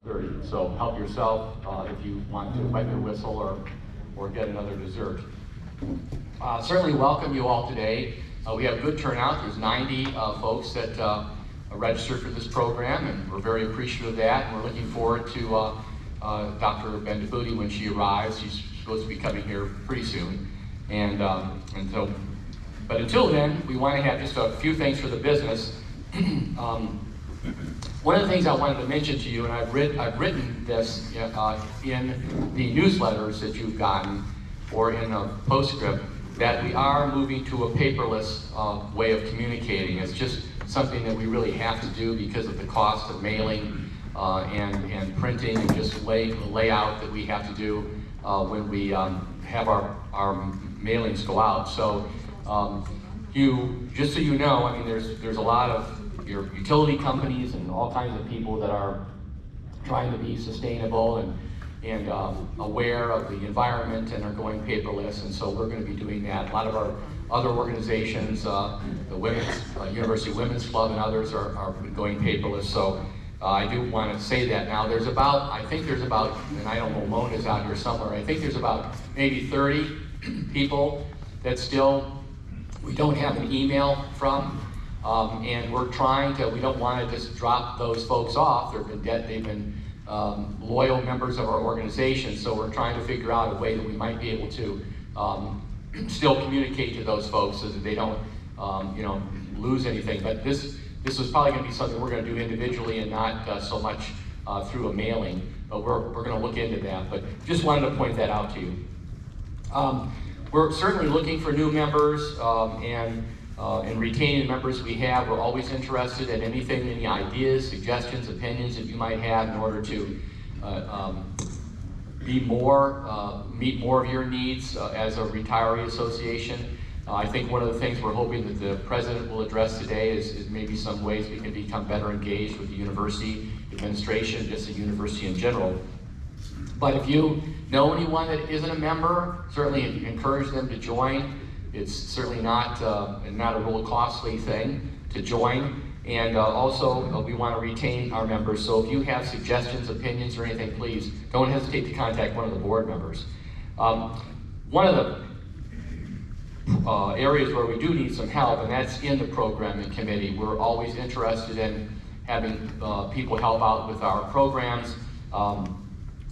30. So help yourself if you want to wet your whistle or get another dessert. Certainly welcome you all today. We have a good turnout. There's 90 folks that registered for this program, and we're very appreciative of that. And we're looking forward to Dr. Bendapudi when she arrives. She's supposed to be coming here pretty soon. But until then, we want to have just a few things for the business. One of the things I wanted to mention to you, and I've written this in the newsletters that you've gotten, or in a postscript, that we are moving to a paperless way of communicating. It's just something that we really have to do because of the cost of mailing and printing, and just the layout that we have to do when we have our mailings go out. So just so you know, I mean, there's a lot of your utility companies and all kinds of people that are trying to be sustainable and aware of the environment and are going paperless, and so we're going to be doing that. A lot of our other organizations, the University Women's Club and others are going paperless, so I do want to say that. Now I think there's about, and I don't know, Mona's out here somewhere, I think there's about maybe 30 people that still we don't have an email from. And we're we don't want to just drop those folks off. They've been loyal members of our organization, so we're trying to figure out a way that we might be able to still communicate to those folks so that they don't lose anything. But this is probably going to be something we're going to do individually and not so much through a mailing, but we're going to look into that. But just wanted to point that out to you. We're certainly looking for new members and retaining the members we have. We're always interested in any ideas, suggestions, opinions that you might have in order to meet more of your needs as a retiree association. I think one of the things we're hoping that the president will address today is maybe some ways we can become better engaged with the university administration, just the university in general. But if you know anyone that isn't a member, certainly encourage them to join. It's certainly not a real costly thing to join. And also, we want to retain our members. So if you have suggestions, opinions, or anything, please don't hesitate to contact one of the board members. One of the areas where we do need some help, and that's in the programming committee. We're always interested in having people help out with our programs.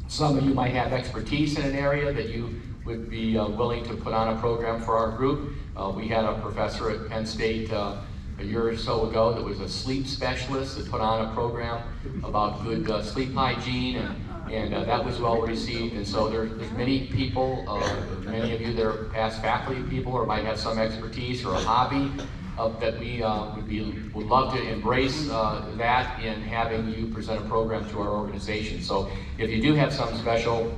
Some of you might have expertise in an area that you would be willing to put on a program for our group. We had a professor at Penn State a year or so ago that was a sleep specialist that put on a program about good sleep hygiene, and that was well received. And so there's many people, many of you that are past faculty people or might have some expertise or a hobby that we would love to embrace that in having you present a program to our organization. So if you do have some special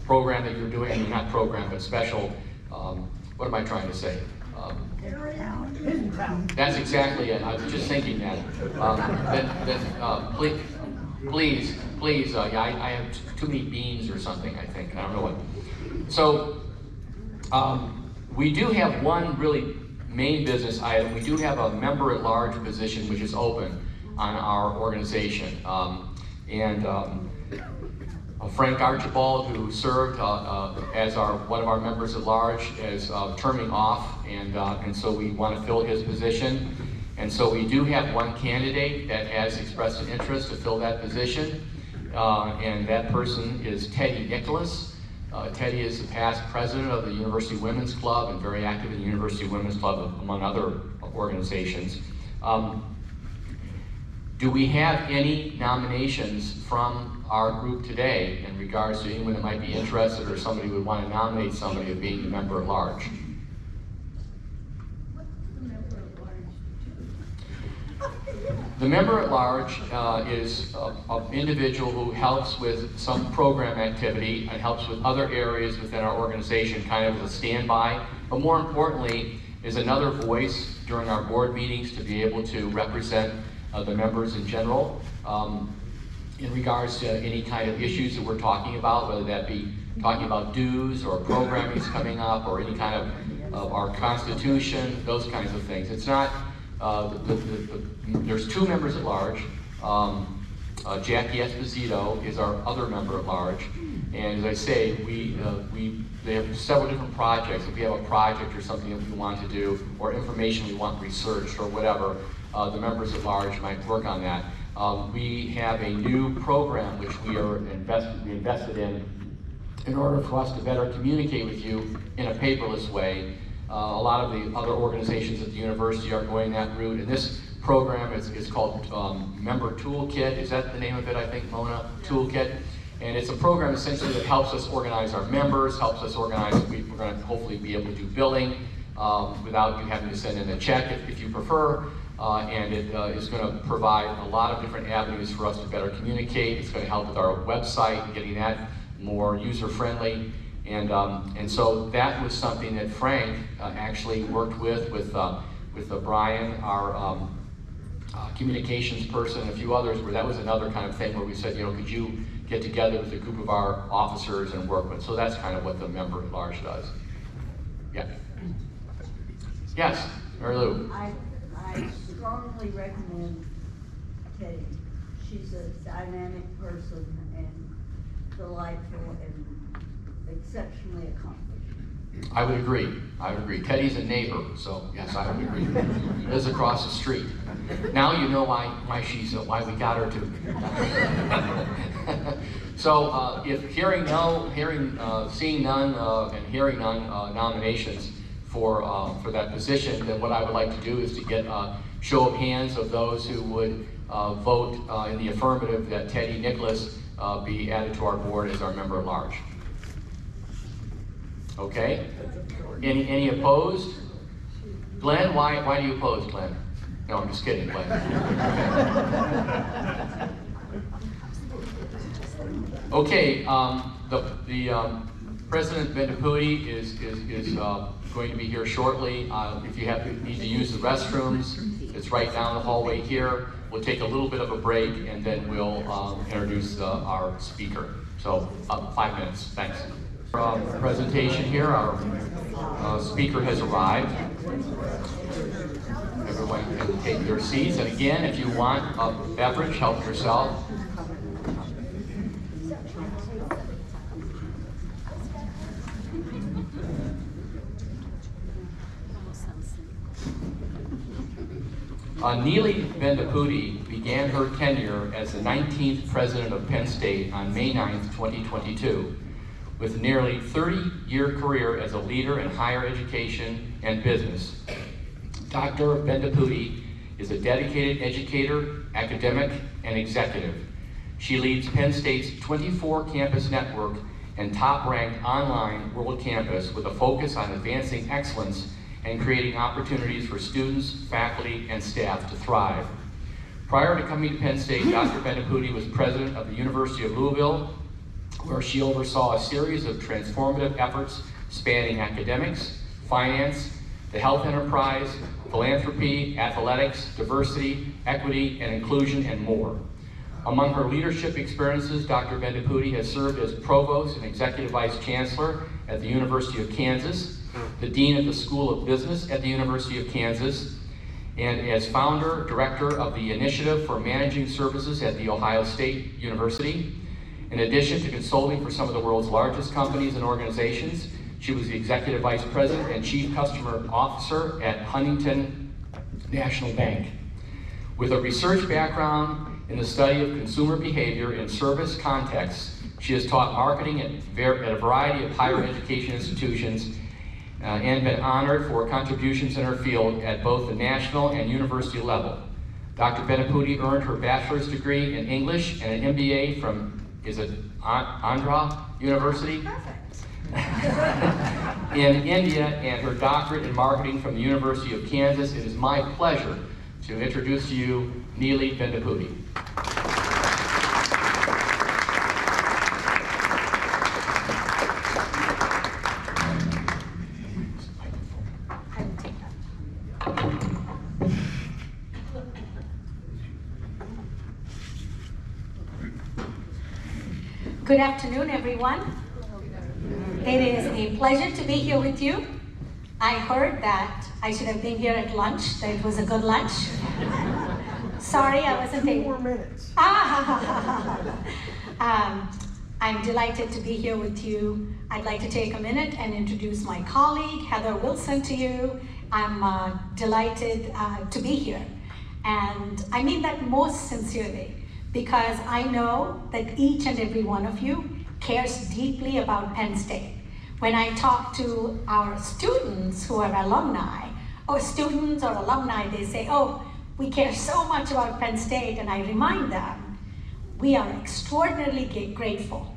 program that you're doing, not program, but special, what am I trying to say? That's exactly it. I was just thinking that. Please, I have too many beans or something, I think. I don't know what. So, we do have one really main business item. We do have a member-at-large position which is open on our organization. Frank Archibald, who served as one of our members at large, is terming off, and so we want to fill his position. And so we do have one candidate that has expressed an interest to fill that position, and that person is Teddy Nicholas. Teddy is the past president of the University Women's Club and very active in the University Women's Club, among other organizations. Do we have any nominations from our group today in regards to anyone that might be interested or somebody would want to nominate somebody of being a member at large? The member at large is an individual who helps with some program activity and helps with other areas within our organization, kind of as a standby, but more importantly is another voice during our board meetings to be able to represent the members in general in regards to any kind of issues that we're talking about, whether that be talking about dues or programming coming up or any kind of our Constitution, those kinds of things. It's not There's two members at large. Jackie Esposito is our other member at large. And as I say, they have several different projects. If we have a project or something that we want to do, or information we want researched or whatever, the members at large might work on that. We have a new program which we invested in order for us to better communicate with you in a paperless way. A lot of the other organizations at the university are going that route, and this program is called Member Toolkit. Is that the name of it, I think, Mona? Yeah. Toolkit. And it's a program essentially that helps us organize our members, helps us organize, we're going to hopefully be able to do billing without you having to send in a check if you prefer. And it is going to provide a lot of different avenues for us to better communicate. It's going to help with our website, getting that more user-friendly. And so that was something that Frank actually worked with Brian, our communications person, and a few others, where that was another kind of thing where we said, could you get together with a group of our officers and work with. So that's kind of what the member at large does. Yeah. Yes, Mary Lou. I strongly recommend Teddy. She's a dynamic person and delightful and exceptionally accomplished. I would agree. Teddy's a neighbor, so yes, I would agree. Lives across the street. Now you know why we got her to. So if seeing none and hearing none nominations for that position, then what I would like to do is to get a show of hands of those who would vote in the affirmative that Teddy Nicholas be added to our board as our member at large. Okay. Any opposed? Glenn, why do you oppose, Glenn? No, I'm just kidding, Glenn. Okay, the President Bendapudi is going to be here shortly. If you need to use the restrooms, it's right down the hallway here. We'll take a little bit of a break and then we'll introduce our speaker. So 5 minutes. Thanks. Presentation here. Our speaker has arrived. Everyone can take their seats. And again, if you want a beverage, help yourself. Neeli Bendapudi began her tenure as the 19th president of Penn State on May 9th, 2022. With nearly 30-year career as a leader in higher education and business, Dr. Bendapudi is a dedicated educator, academic, and executive. She leads Penn State's 24-campus network and top-ranked online World Campus with a focus on advancing excellence and creating opportunities for students, faculty, and staff to thrive. Prior to coming to Penn State, Dr. Bendapudi was president of the University of Louisville, where she oversaw a series of transformative efforts spanning academics, finance, the health enterprise, philanthropy, athletics, diversity, equity, and inclusion, and more. Among her leadership experiences, Dr. Bendapudi has served as provost and executive vice chancellor at the University of Kansas, the dean of the School of Business at the University of Kansas, and as founder, director of the Initiative for Managing Services at The Ohio State University. In addition to consulting for some of the world's largest companies and organizations, she was the executive vice president and chief customer officer at Huntington National Bank. With a research background in the study of consumer behavior in service contexts, she has taught marketing at a variety of higher education institutions and been honored for contributions in her field at both the national and university level. Dr. Bendapudi earned her bachelor's degree in English and an MBA from, Andhra University? in India, and her doctorate in marketing from the University of Kansas. It is my pleasure to introduce to you Neeli Bendapudi. Good afternoon, everyone. It is a pleasure to be here with you. I heard that I should have been here at lunch, that it was a good lunch. Sorry, I wasn't able. 2 more minutes. I'm delighted to be here with you. I'd like to take a minute and introduce my colleague, Heather Wilson, to you. I'm delighted to be here. And I mean that most sincerely, because I know that each and every one of you cares deeply about Penn State. When I talk to our students who are alumni, or students or alumni, they say, oh, we care so much about Penn State, and I remind them, we are extraordinarily grateful.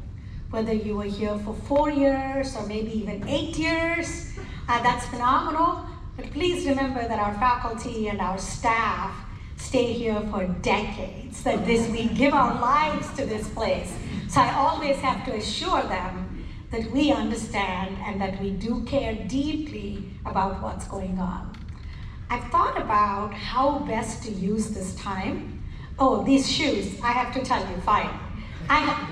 Whether you were here for 4 years, or maybe even 8 years, that's phenomenal. But please remember that our faculty and our staff stay here for decades, that we give our lives to this place. So I always have to assure them that we understand and that we do care deeply about what's going on. I've thought about how best to use this time. Oh, these shoes, I have to tell you, fine.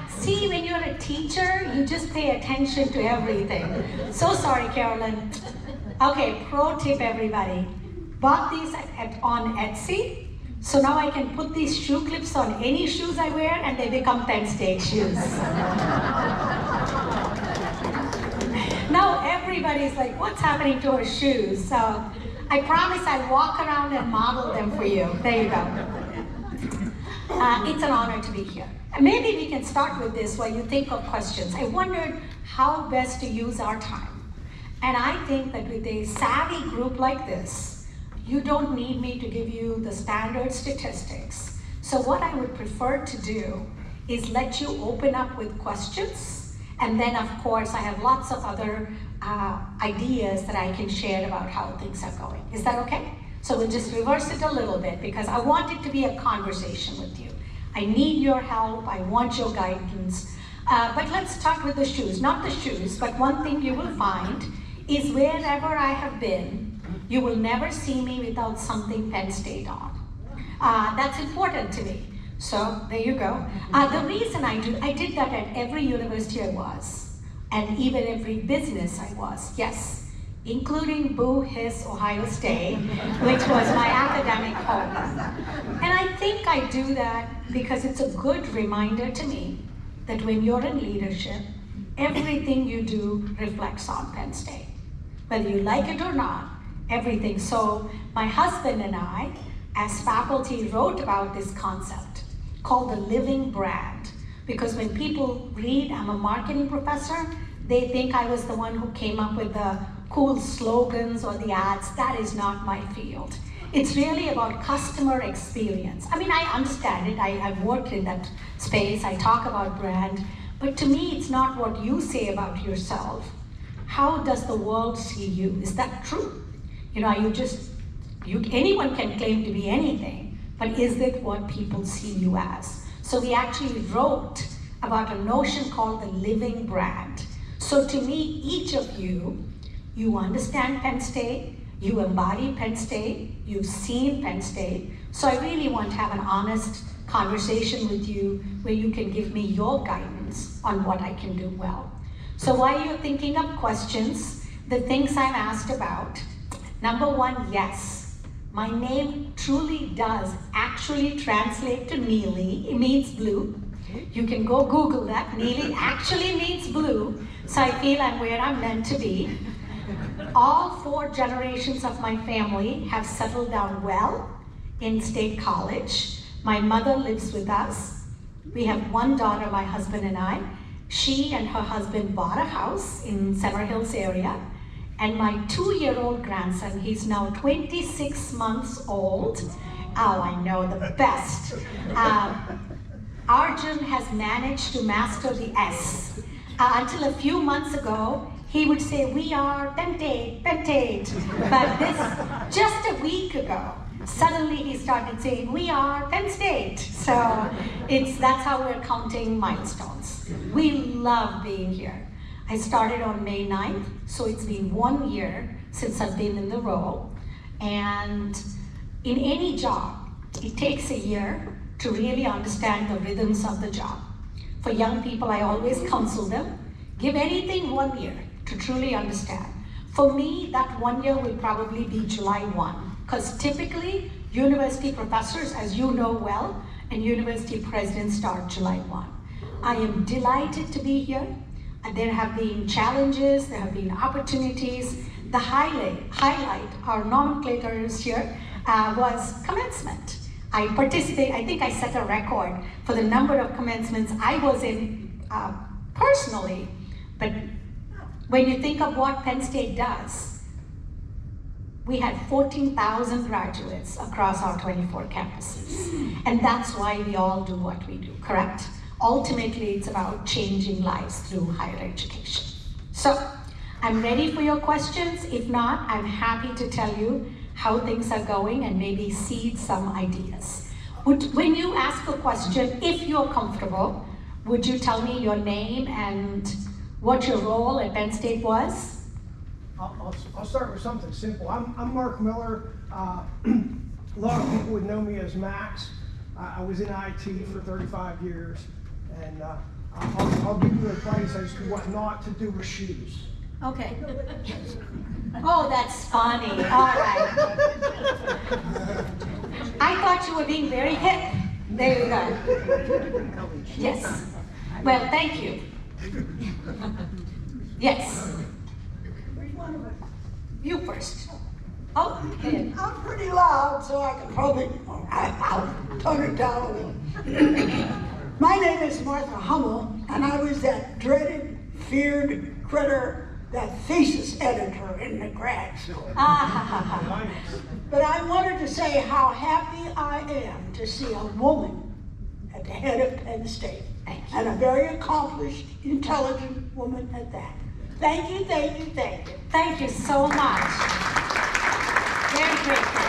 See, when you're a teacher, you just pay attention to everything. So sorry, Carolyn. Okay, pro tip, everybody. Bought these on Etsy, so now I can put these shoe clips on any shoes I wear and they become Penn State shoes. Now everybody's like, what's happening to her shoes? So I promise I'll walk around and model them for you. There you go. It's an honor to be here. And maybe we can start with this while you think of questions. I wondered how best to use our time. And I think that with a savvy group like this, you don't need me to give you the standard statistics. So what I would prefer to do is let you open up with questions. And then, of course, I have lots of other ideas that I can share about how things are going. Is that okay? So we'll just reverse it a little bit because I want it to be a conversation with you. I need your help, I want your guidance. But let's start with the shoes. Not the shoes, but one thing you will find is wherever I have been, you will never see me without something Penn State on. That's important to me. So there you go. The reason I did that at every university I was, and even every business I was, yes, including Boo Hiss Ohio State, which was my academic home. And I think I do that because it's a good reminder to me that when you're in leadership, everything you do reflects on Penn State. Whether you like it or not, everything. So my husband and I, as faculty, wrote about this concept called the living brand. Because when people read, I'm a marketing professor, they think I was the one who came up with the cool slogans or the ads. That is not my field. It's really about customer experience. I mean, I understand it. I've worked in that space. I talk about brand. But to me, it's not what you say about yourself. How does the world see you? Is that true? You know, anyone can claim to be anything, but is it what people see you as? So we actually wrote about a notion called the living brand. So to me, each of you, you understand Penn State, you embody Penn State, you've seen Penn State. So I really want to have an honest conversation with you where you can give me your guidance on what I can do well. So while you're thinking of questions, the things I'm asked about, number one, yes, my name truly does actually translate to Neeli. It means blue. You can go Google that. Neeli actually means blue. So I feel I'm where I'm meant to be. All 4 generations of my family have settled down well in State College. My mother lives with us. We have 1 daughter, my husband and I. She and her husband bought a house in Summer Hills area. And my 2-year-old grandson, he's now 26 months old. Oh, I know, the best. Arjun has managed to master the S. Until a few months ago, he would say, we are Penn State, Penn State. But this, just a week ago, suddenly he started saying, we are Penn State. So that's how we're counting milestones. We love being here. I started on May 9th, so it's been 1 year since I've been in the role. And in any job, it takes a year to really understand the rhythms of the job. For young people, I always counsel them, give anything 1 year to truly understand. For me, that 1 year will probably be July 1, because typically university professors, as you know well, and university presidents start July 1. I am delighted to be here. There have been challenges, there have been opportunities. The highlight, our nomenclators here, was commencement. I think I set a record for the number of commencements I was in personally, but when you think of what Penn State does, we had 14,000 graduates across our 24 campuses. And that's why we all do what we do, correct? Ultimately, it's about changing lives through higher education. So, I'm ready for your questions. If not, I'm happy to tell you how things are going and maybe seed some ideas. When you ask a question, if you're comfortable, would you tell me your name and what your role at Penn State was? I'll start with something simple. I'm Mark Miller. A lot of people would know me as Max. I was in IT for 35 years, and I'll give you advice as to what not to do with shoes. Okay. Oh, that's funny. All right. I thought you were being very hip. There you go. Yes. Well, thank you. Yes. You first. Oh, okay. I'm pretty loud, so I can probably, I'll tone it down a little. My name is Martha Hummel, and I was that dreaded, feared critter, that thesis editor in the grad school. But I wanted to say how happy I am to see a woman at the head of Penn State, and a very accomplished, intelligent woman at that. Thank you, thank you, thank you. Thank you so much. Very grateful.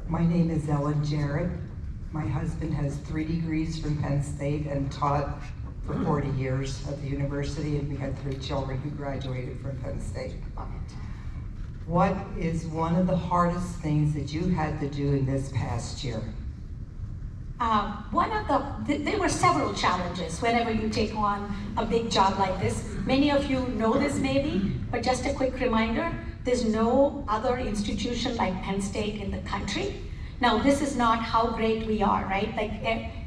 My name is Ellen Jarrett. My husband has 3 degrees from Penn State and taught for 40 years at the university, and we had 3 children who graduated from Penn State. What is one of the hardest things that you had to do in this past year? There were several challenges whenever you take on a big job like this. Many of you know this maybe, but just a quick reminder, there's no other institution like Penn State in the country. Now, this is not how great we are, right? Like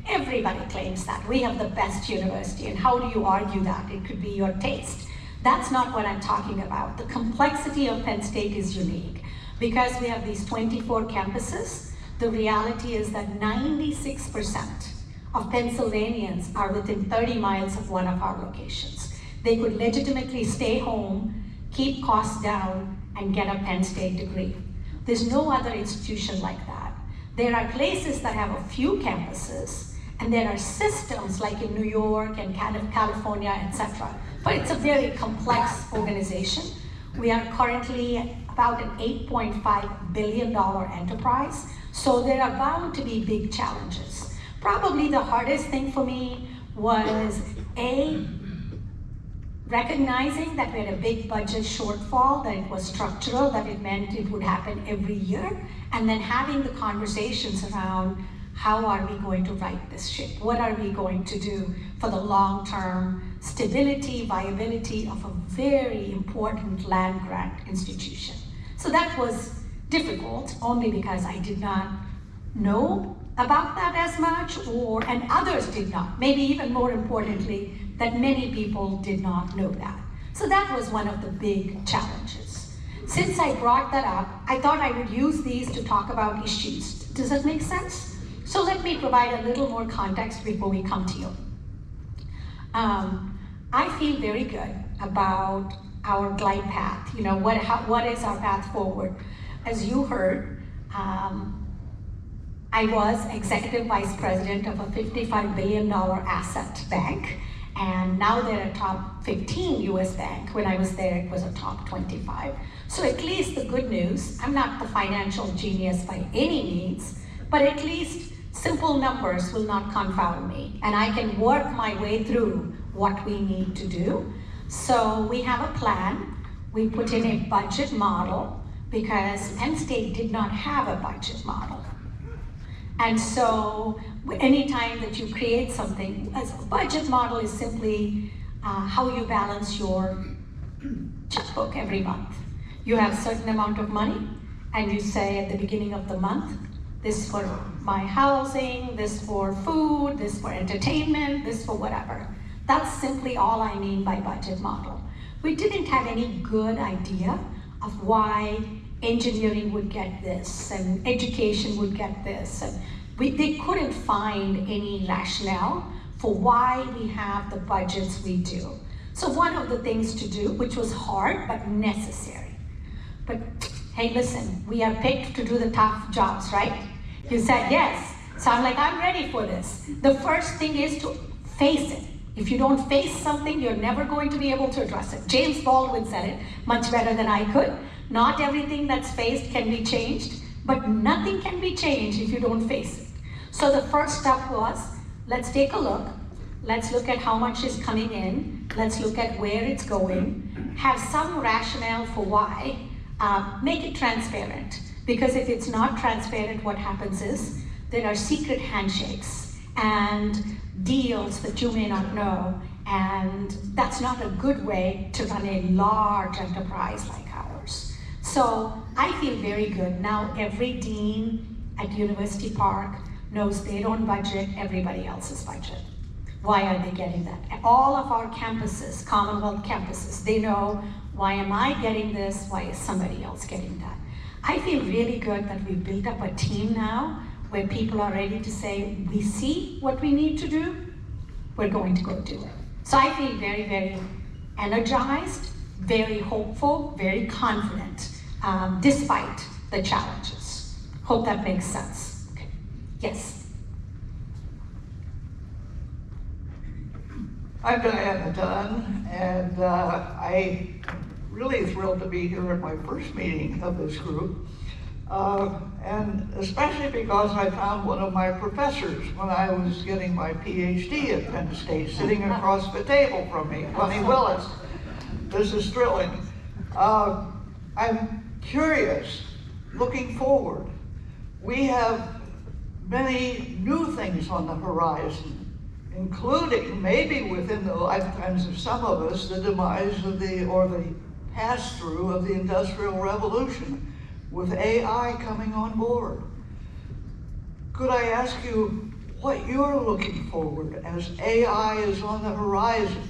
everybody claims that. We have the best university, and how do you argue that? It could be your taste. That's not what I'm talking about. The complexity of Penn State is unique. Because we have these 24 campuses, the reality is that 96% of Pennsylvanians are within 30 miles of one of our locations. They could legitimately stay home, keep costs down, and get a Penn State degree. There's no other institution like that. There are places that have a few campuses, and there are systems like in New York and California, etc. But it's a very complex organization. We are currently about an $8.5 billion enterprise, so there are bound to be big challenges. Probably the hardest thing for me was recognizing that we had a big budget shortfall, that it was structural, that it meant it would happen every year, and then having the conversations around how are we going to right this ship? What are we going to do for the long-term stability, viability of a very important land grant institution? So that was difficult only because I did not know about that as much, and others did not. Maybe even more importantly, that many people did not know that. So that was one of the big challenges. Since I brought that up, I thought I would use these to talk about issues. Does that make sense? So let me provide a little more context before we come to you. I feel very good about our glide path. You know, what is our path forward? As you heard, I was executive vice president of a $55 billion asset bank, and now they're a top 15 US bank. When I was there, it was a top 25. So at least the good news, I'm not the financial genius by any means, but at least simple numbers will not confound me, and I can work my way through what we need to do. So we have a plan. We put in a budget model because Penn State did not have a budget model. And so anytime that you create something, as a budget model is simply how you balance your checkbook every month. You have a certain amount of money, and you say at the beginning of the month, this for my housing, this for food, this for entertainment, this for whatever. That's simply all I mean by budget model. We didn't have any good idea of why engineering would get this and education would get this. And they couldn't find any rationale for why we have the budgets we do. So one of the things to do, which was hard but necessary. But hey, listen, we are picked to do the tough jobs, right? You said yes. So I'm like, I'm ready for this. The first thing is to face it. If you don't face something, you're never going to be able to address it. James Baldwin said it much better than I could. Not everything that's faced can be changed, but nothing can be changed if you don't face it. So the first step was, let's take a look. Let's look at how much is coming in. Let's look at where it's going. Have some rationale for why. Make it transparent. Because if it's not transparent, what happens is there are secret handshakes and deals that you may not know, and that's not a good way to run a large enterprise like ours. So I feel very good. Now every dean at University Park knows their own budget, everybody else's budget. Why are they getting that? All of our campuses, Commonwealth campuses, they know, why am I getting this? Why is somebody else getting that? I feel really good that we've built up a team now where people are ready to say, we see what we need to do, we're going to go do it. So I feel very, very energized, very hopeful, very confident, despite the challenges. Hope that makes sense. Okay. Yes. I'm Diana Dunn, and I'm really thrilled to be here at my first meeting of this group. And especially because I found one of my professors when I was getting my PhD at Penn State, sitting across the table from me, Bunny Willis. This is thrilling. I'm curious, looking forward. We have many new things on the horizon, including, maybe within the lifetimes of some of us, the demise of the pass-through of the Industrial Revolution, with AI coming on board. Could I ask you what you're looking forward as AI is on the horizon?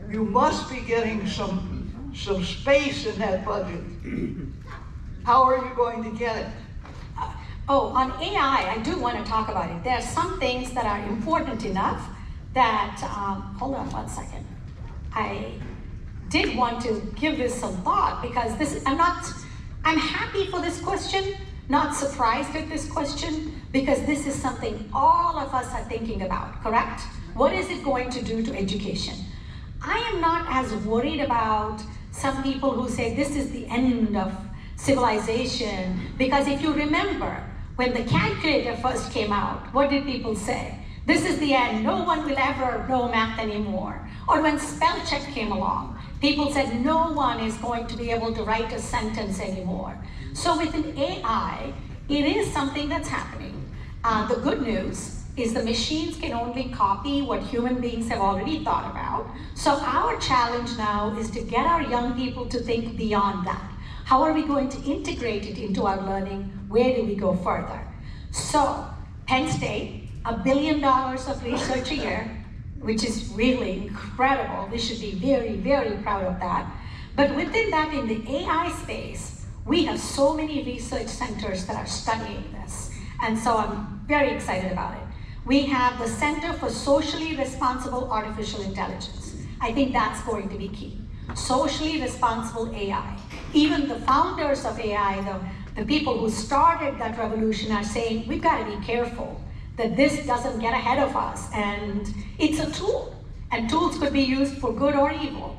You must be getting some space in that budget. How are you going to get it? On AI, I do want to talk about it. There are some things that are important enough that, hold on one second. I did want to give this some thought because I'm happy for this question, not surprised at this question, because this is something all of us are thinking about, correct? What is it going to do to education? I am not as worried about some people who say this is the end of civilization, because if you remember, when the calculator first came out, what did people say? This is the end, no one will ever know math anymore. Or when spell check came along, people said no one is going to be able to write a sentence anymore. So with an AI, it is something that's happening. The good news is the machines can only copy what human beings have already thought about. So our challenge now is to get our young people to think beyond that. How are we going to integrate it into our learning? Where do we go further? So Penn State, $1 billion of research a year, which is really incredible. We should be very, very proud of that. But within that, in the AI space, we have so many research centers that are studying this. And so I'm very excited about it. We have the Center for Socially Responsible Artificial Intelligence. I think that's going to be key. Socially responsible AI. Even the founders of AI, the people who started that revolution are saying, we've got to be careful that this doesn't get ahead of us, and it's a tool, and tools could be used for good or evil.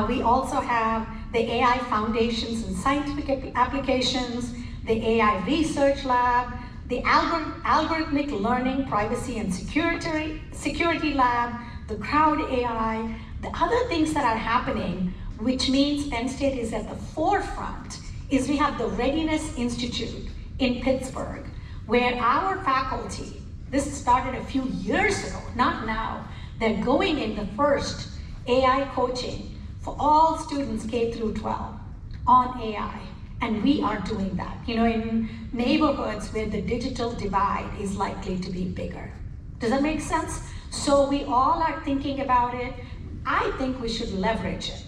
We also have the AI foundations and scientific applications, the AI research lab, the algorithmic learning, privacy and security lab, the crowd AI, the other things that are happening, which means Penn State is at the forefront, is we have the Readiness Institute in Pittsburgh, where our faculty, this started a few years ago, not now, they're going in the first AI coaching for all students K through 12 on AI. And we are doing that, in neighborhoods where the digital divide is likely to be bigger. Does that make sense? So we all are thinking about it. I think we should leverage it.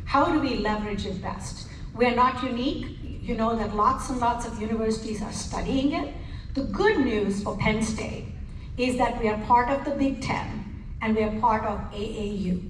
How do we leverage it best? We're not unique. You know that lots and lots of universities are studying it. The good news for Penn State is that we are part of the Big Ten and we are part of AAU.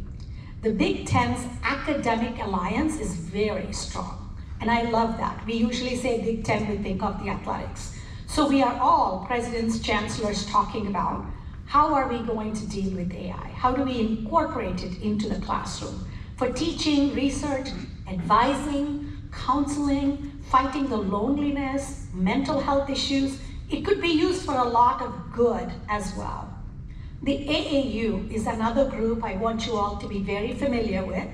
The Big Ten's academic alliance is very strong. And I love that. We usually say Big Ten, we think of the athletics. So we are all presidents, chancellors talking about how are we going to deal with AI? How do we incorporate it into the classroom for teaching, research, advising, counseling, fighting the loneliness, mental health issues. It could be used for a lot of good as well. The AAU is another group I want you all to be very familiar with.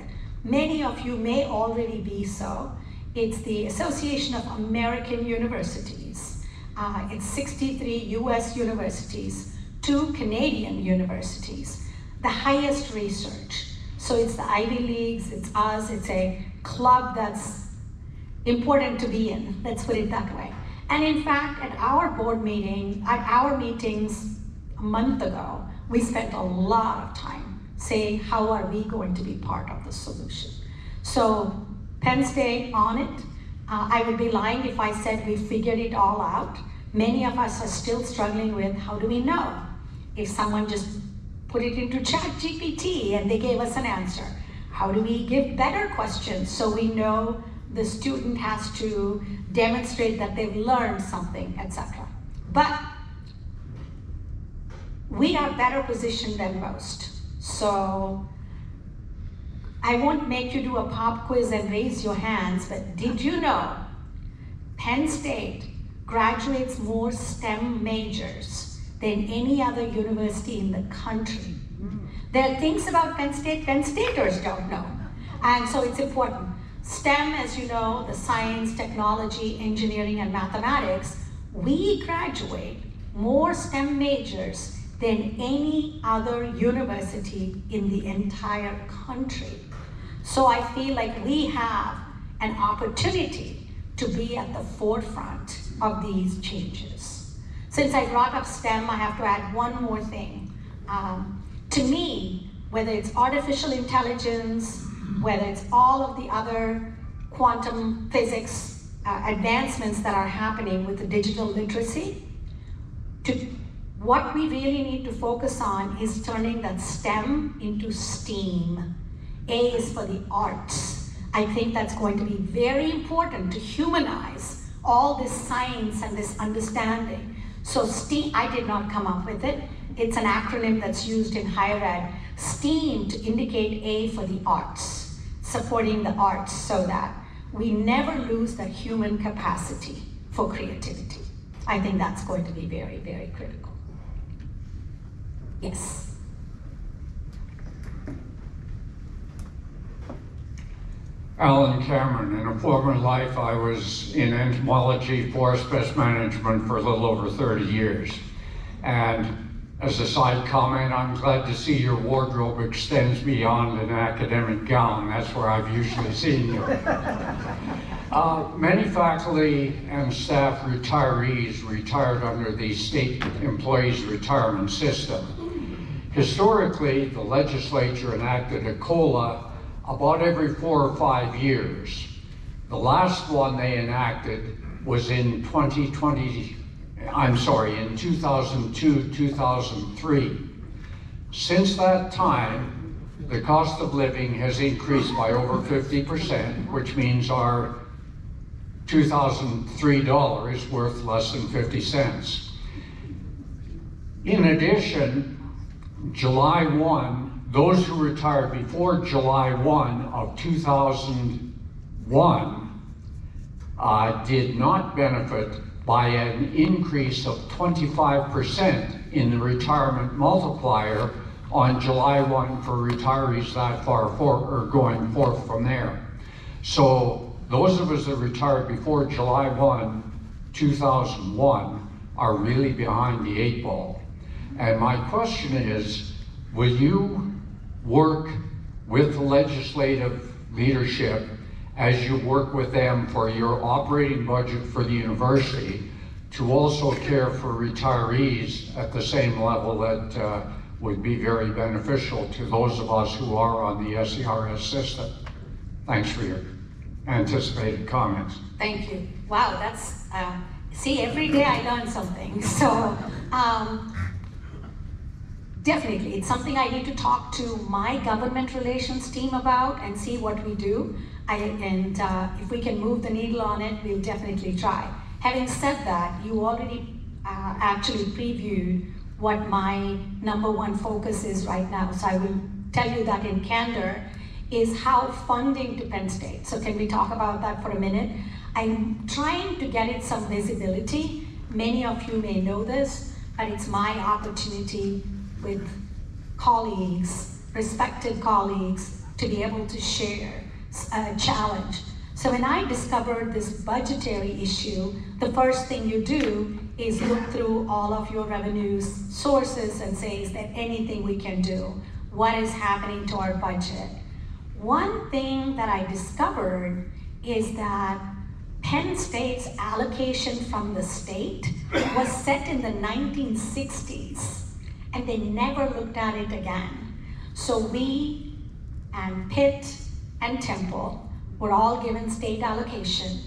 Many of you may already be so. It's the Association of American Universities. It's 63 US universities, 2 Canadian universities, the highest research. So it's the Ivy Leagues, it's us, it's a club that's important to be in, let's put it that way. And in fact, at our board meeting, at our meetings a month ago, we spent a lot of time saying, how are we going to be part of the solution? So Penn State on it. I would be lying if I said we figured it all out. Many of us are still struggling with how do we know? If someone just put it into ChatGPT and they gave us an answer. How do we give better questions so we know the student has to demonstrate that they've learned something, etc. But we are better positioned than most. So I won't make you do a pop quiz and raise your hands, but did you know Penn State graduates more STEM majors than any other university in the country? There are things about Penn Staters don't know. And so it's important. STEM, as you know, the science, technology, engineering, and mathematics, we graduate more STEM majors than any other university in the entire country. So I feel like we have an opportunity to be at the forefront of these changes. Since I brought up STEM, I have to add one more thing. To me, whether it's artificial intelligence, whether it's all of the other quantum physics advancements that are happening with the digital literacy, what we really need to focus on is turning that STEM into STEAM. A is for the arts. I think that's going to be very important to humanize all this science and this understanding. So STEAM, I did not come up with it. It's an acronym that's used in higher ed. STEAM to indicate A for the arts, supporting the arts so that we never lose the human capacity for creativity. I think that's going to be very, very critical. Yes. Alan Cameron. In a former life, I was in entomology, forest pest management for a little over 30 years. And as a side comment, I'm glad to see your wardrobe extends beyond an academic gown. That's where I've usually seen you. Many faculty and staff retirees retired under the state employees retirement system. Historically, the legislature enacted a COLA about every 4 or 5 years. The last one they enacted was in 2002, 2003. Since that time, the cost of living has increased by over 50%, which means our $2,003 is worth less than 50 cents. In addition, July 1, those who retired before July 1 of 2001 did not benefit by an increase of 25% in the retirement multiplier on July 1 for retirees that far forward, or going forth from there. So those of us that retired before July 1, 2001 are really behind the 8 ball. And my question is, will you work with the legislative leadership as you work with them for your operating budget for the university to also care for retirees at the same level that would be very beneficial to those of us who are on the SERS system? Thanks for your anticipated comments. Thank you. Wow, that's, see, every day I learn something. So, definitely, it's something I need to talk to my government relations team about and see what we do. If we can move the needle on it, we'll definitely try. Having said that, you already actually previewed what my #1 focus is right now. So I will tell you that in candor is how funding to Penn State. So can we talk about that for a minute? I'm trying to get it some visibility. Many of you may know this, but it's my opportunity with colleagues, respected colleagues, to be able to share a challenge. So when I discovered this budgetary issue, the first thing you do is look through all of your revenues sources and say, is there anything we can do? What is happening to our budget? One thing that I discovered is that Penn State's allocation from the state was set in the 1960s, and they never looked at it again. So we and Pitt and Temple were all given state allocation.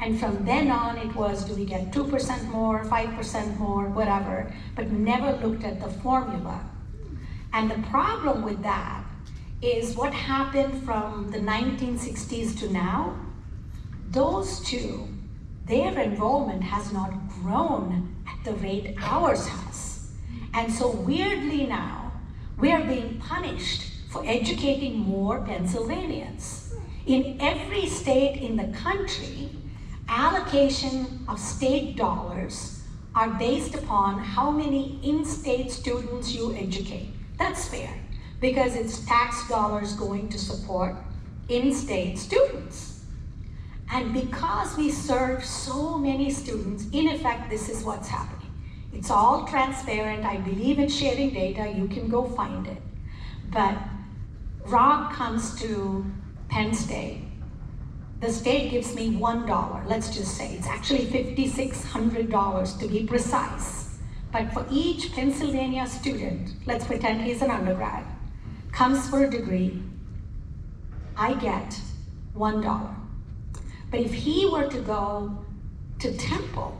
And from then on, it was, do we get 2% more, 5% more, whatever, but never looked at the formula. And the problem with that is what happened from the 1960s to now. Those two, their enrollment has not grown at the rate ours has. And so weirdly now, we are being punished for educating more Pennsylvanians. In every state in the country, allocation of state dollars are based upon how many in-state students you educate. That's fair, because it's tax dollars going to support in-state students. And because we serve so many students, in effect, this is what's happening. It's all transparent. I believe in sharing data. You can go find it. But Rob comes to Penn State. The state gives me $1. Let's just say it's actually $5,600 to be precise. But for each Pennsylvania student, let's pretend he's an undergrad, comes for a degree, I get $1. But if he were to go to Temple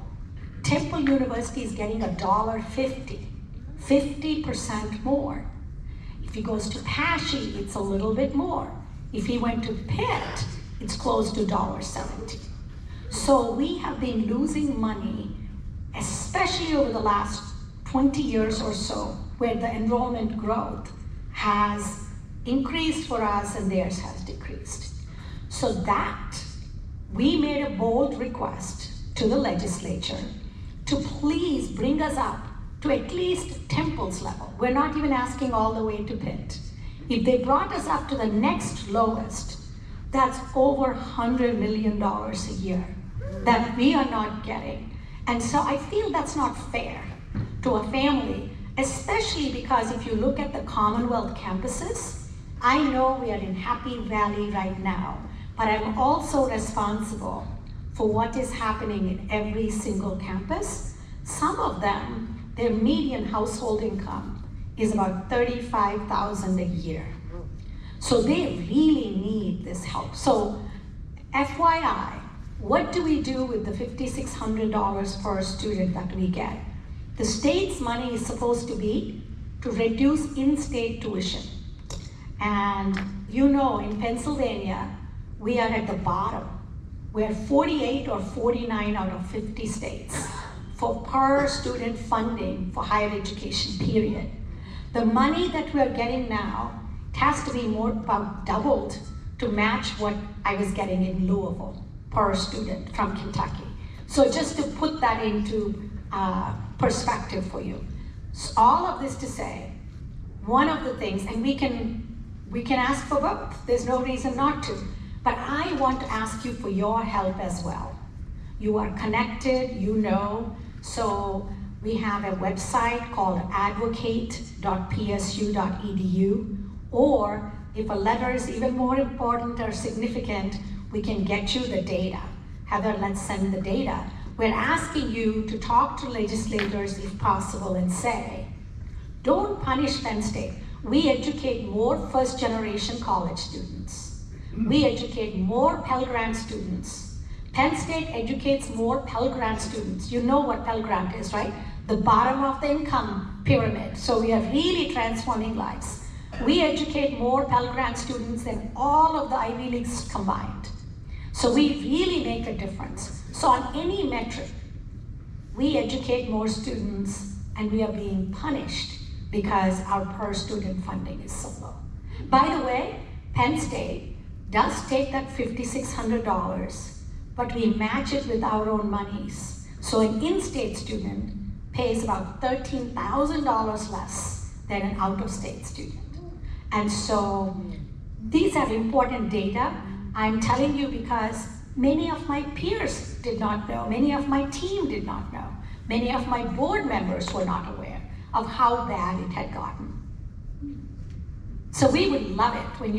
University is getting $1.50, 50% more. If he goes to Pashi, it's a little bit more. If he went to Pitt, it's close to $1.70. So we have been losing money, especially over the last 20 years or so, where the enrollment growth has increased for us and theirs has decreased. So that, we made a bold request to the legislature to please bring us up to at least Temple's level. We're not even asking all the way to Pitt. If they brought us up to the next lowest, that's over $100 million a year that we are not getting. And so I feel that's not fair to a family, especially because if you look at the Commonwealth campuses, I know we are in Happy Valley right now, but I'm also responsible for what is happening in every single campus. Some of them, their median household income is about $35,000 a year. So they really need this help. So FYI, what do we do with the $5,600 per student that we get? The state's money is supposed to be to reduce in-state tuition. And you know, in Pennsylvania, we are at the bottom. We're 48 or 49 out of 50 states for per student funding for higher education, period. The money that we're getting now has to be more about doubled to match what I was getting in Louisville per student from Kentucky. So just to put that into perspective for you. So all of this to say, one of the things, and we can ask for both, there's no reason not to, but I want to ask you for your help as well. You are connected, you know, So we have a website called advocate.psu.edu, or if a letter is even more important or significant, we can get you the data. Heather, let's send the data. We're asking you to talk to legislators if possible and say, don't punish Penn State. We educate more first-generation college students. We educate more Pell Grant students. Penn State educates more Pell Grant students. You know what Pell Grant is, right? The bottom of the income pyramid. So we are really transforming lives. We educate more Pell Grant students than all of the Ivy Leagues combined. So we really make a difference. So on any metric, we educate more students and we are being punished because our per student funding is so low. By the way, Penn State does take that $5,600, but we match it with our own monies. So an in-state student pays about $13,000 less than an out-of-state student. And so these are important data. I'm telling you because many of my peers did not know, many of my team did not know, many of my board members were not aware of how bad it had gotten. So we would love it when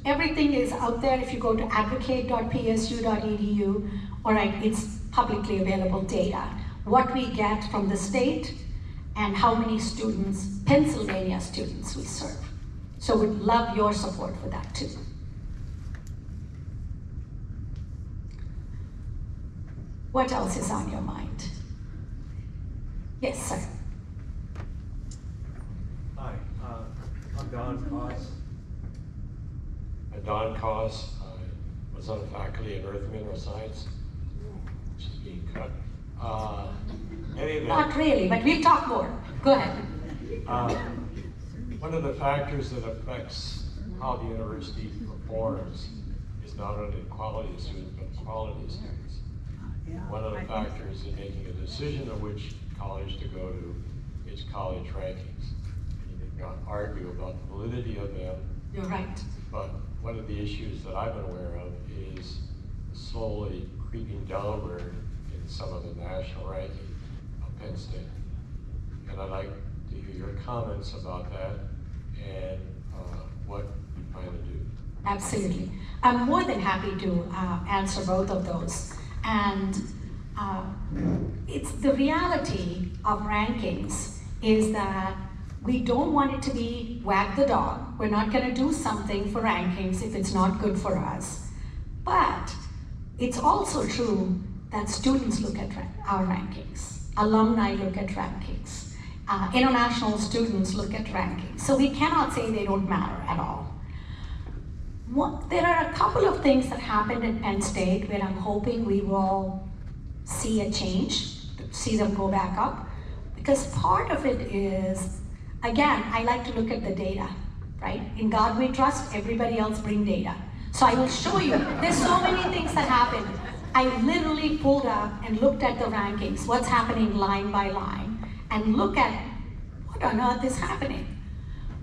everything is out there. If you go to advocate.psu.edu, or it's publicly available data, what we get from the state and how many students, Pennsylvania students, we serve. So we'd love your support for that too. What else is on your mind? Yes, sir. Hi, I'm Don Koss. I'm Don Koss. I was on the faculty in Earth Mineral Science, which is being cut. Not really, but we'll talk more. Go ahead. One of the factors that affects how the university performs is not only quality of students, but quality of students. One of the factors in making a decision of which college to go to is college rankings. You can argue about the validity of them. You're right. But one of the issues that I've been aware of is slowly creeping downward in some of the national ranking of Penn State. And I'd like to hear your comments about that and what you plan to do. Absolutely. I'm more than happy to answer both of those. And it's the reality of rankings is that we don't want it to be wag the dog. We're not going to do something for rankings if it's not good for us. But it's also true that students look at our rankings. Alumni look at rankings. International students look at rankings. So we cannot say they don't matter at all. There are a couple of things that happened at Penn State where I'm hoping we will see a change, see them go back up. Because part of it is, again, I like to look at the data, right? In God we trust, everybody else bring data. So I will show you, there's so many things that happen. I literally pulled up and looked at the rankings, what's happening line by line, and look at what on earth is happening.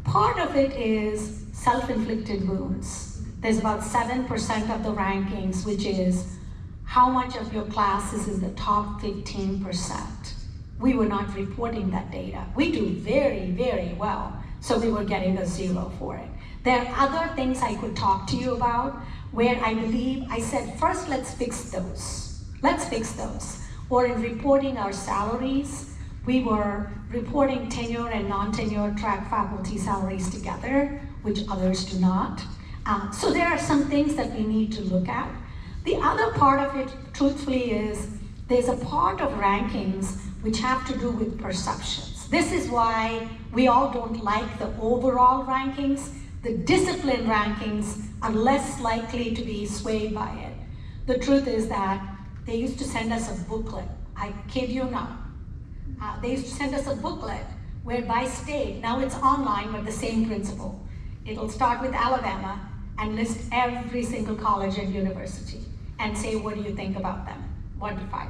Part of it is self-inflicted wounds. There's about 7% of the rankings, which is how much of your class is in the top 15%. We were not reporting that data. We do very, very well, so we were getting a 0 for it. There are other things I could talk to you about where I believe I said, first let's fix those. Let's fix those. Or in reporting our salaries, we were reporting tenure and non-tenure track faculty salaries together, which others do not. So there are some things that we need to look at. The other part of it, truthfully, is there's a part of rankings which have to do with perceptions. This is why we all don't like the overall rankings. The discipline rankings are less likely to be swayed by it. The truth is that they used to send us a booklet. I kid you not. They used to send us a booklet where by state, now it's online, but the same principle. It'll start with Alabama and list every single college and university and say, what do you think about them, 1 to 5.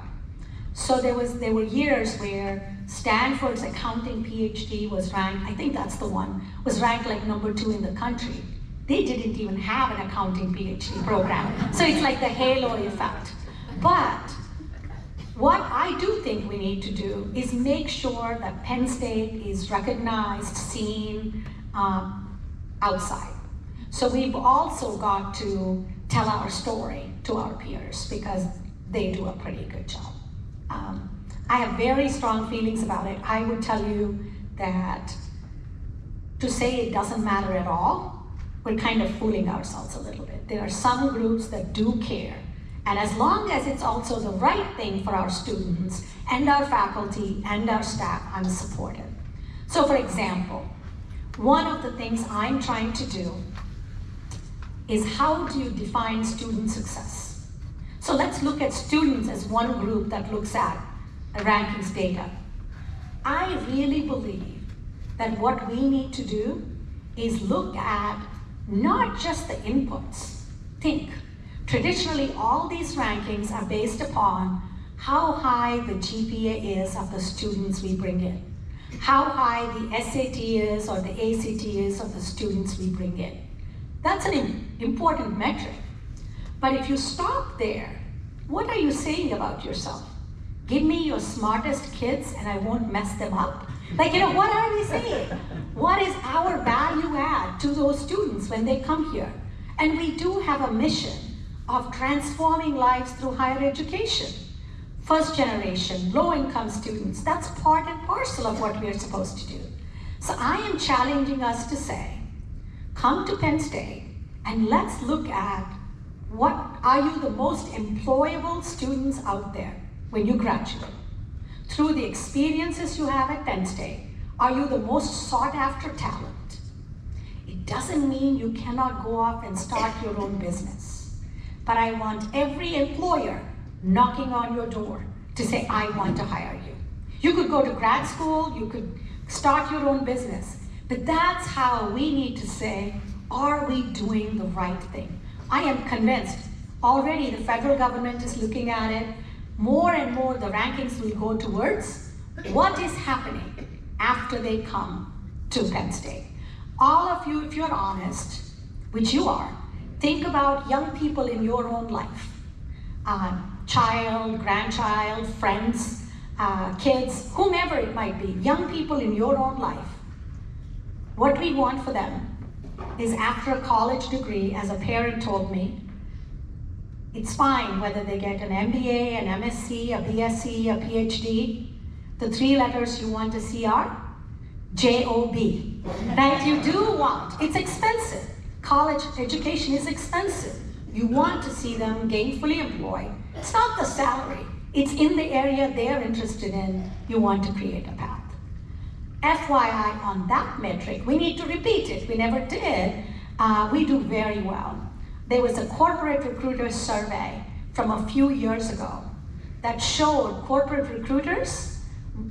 So there were years where Stanford's accounting PhD was ranked, I think that's the one, was ranked like #2 in the country. They didn't even have an accounting PhD program. So it's like the halo effect. But What I do think we need to do is make sure that Penn State is recognized, seen outside. So we've also got to tell our story to our peers because they do a pretty good job. I have very strong feelings about it. I would tell you that to say it doesn't matter at all, we're kind of fooling ourselves a little bit. There are some groups that do care. And as long as it's also the right thing for our students and our faculty and our staff, I'm supportive. So for example, one of the things I'm trying to do is how do you define student success? So let's look at students as one group that looks at rankings data. I really believe that what we need to do is look at not just the inputs. Think, traditionally all these rankings are based upon how high the GPA is of the students we bring in, how high the SAT is or the ACT is of the students we bring in. That's an important metric. But if you stop there, what are you saying about yourself? Give me your smartest kids and I won't mess them up? Like, what are we saying? What is our value add to those students when they come here? And we do have a mission of transforming lives through higher education. First generation, low-income students, that's part and parcel of what we're supposed to do. So I am challenging us to say, come to Penn State and let's look at what are you the most employable students out there when you graduate. Through the experiences you have at Penn State, are you the most sought after talent? It doesn't mean you cannot go off and start your own business. But I want every employer knocking on your door to say, I want to hire you. You could go to grad school, you could start your own business, but that's how we need to say, are we doing the right thing? I am convinced already the federal government is looking at it. More and more the rankings will go towards what is happening after they come to Penn State. All of you, if you're honest, which you are, think about young people in your own life. Child, grandchild, friends, kids, whomever it might be, young people in your own life. What we want for them is after a college degree, as a parent told me, it's fine whether they get an MBA, an MSc, a BSc, a PhD. The 3 letters you want to see are J-O-B, right? You do want, it's expensive. College education is expensive. You want to see them gainfully employed. It's not the salary, it's in the area they're interested in. You want to create a path. FYI on that metric, we need to repeat it. We never did. We do very well. There was a corporate recruiter survey from a few years ago that showed corporate recruiters,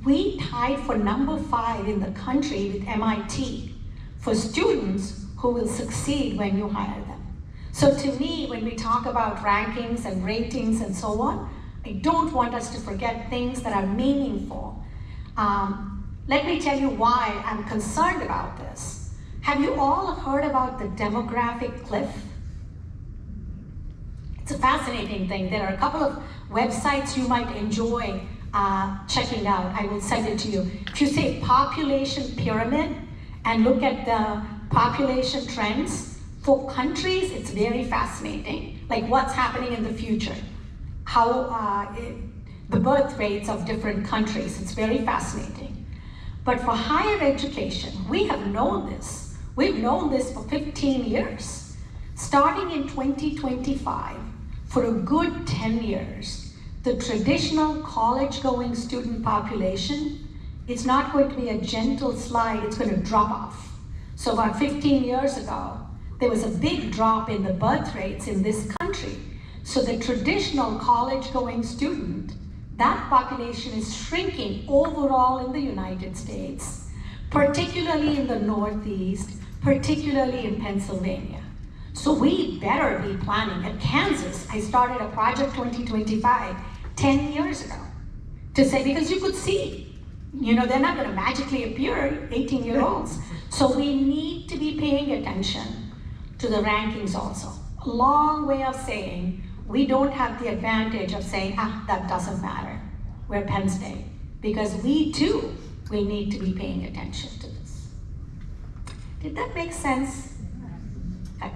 we tied for number 5 in the country with MIT for students who will succeed when you hire them. So to me, when we talk about rankings and ratings and so on, I don't want us to forget things that are meaningful. Let me tell you why I'm concerned about this. Have you all heard about the demographic cliff? It's a fascinating thing. There are a couple of websites you might enjoy checking out. I will send it to you. If you say population pyramid and look at the population trends for countries, it's very fascinating. Like what's happening in the future, how the birth rates of different countries. It's very fascinating. But for higher education, we have known this. We've known this for 15 years. Starting in 2025, for a good 10 years, the traditional college-going student population, it's not going to be a gentle slide, it's going to drop off. So about 15 years ago, there was a big drop in the birth rates in this country. So the traditional college-going student, that population is shrinking overall in the United States, particularly in the Northeast, particularly in Pennsylvania. So we better be planning. At Kansas, I started a Project 2025 10 years ago to say, because you could see, they're not going to magically appear, 18-year-olds. So we need to be paying attention to the rankings also. A long way of saying, we don't have the advantage of saying, that doesn't matter. we're Penn State, because we too will need to be paying attention to this. Did that make sense? Okay.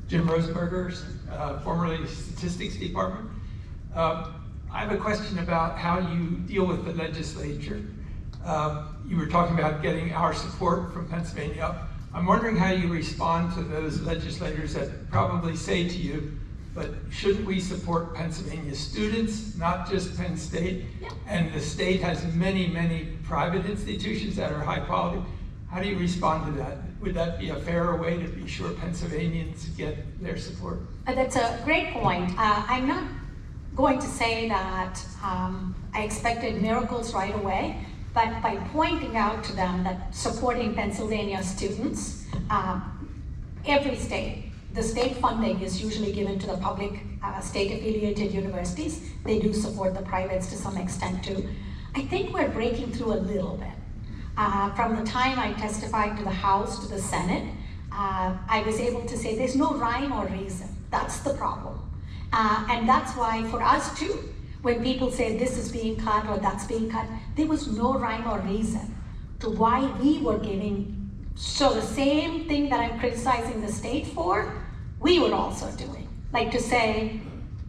Jim Rosenberger, formerly Statistics Department. I have a question about how you deal with the legislature. You were talking about getting our support from Pennsylvania. I'm wondering how you respond to those legislators that probably say to you, but shouldn't we support Pennsylvania students, not just Penn State? And the state has many, many private institutions that are high quality. How do you respond to that? Would that be a fairer way to be sure Pennsylvanians get their support? That's a great point. I'm not going to say that I expected miracles right away, but by pointing out to them that supporting Pennsylvania students, every state, the state funding is usually given to the public state-affiliated universities. They do support the privates to some extent too. I think we're breaking through a little bit. From the time I testified to the House to the Senate, I was able to say there's no rhyme or reason. That's the problem. And that's why for us too, when people say this is being cut or that's being cut, there was no rhyme or reason to why we were giving. So the same thing that I'm criticizing the state for, we were also doing. Like to say,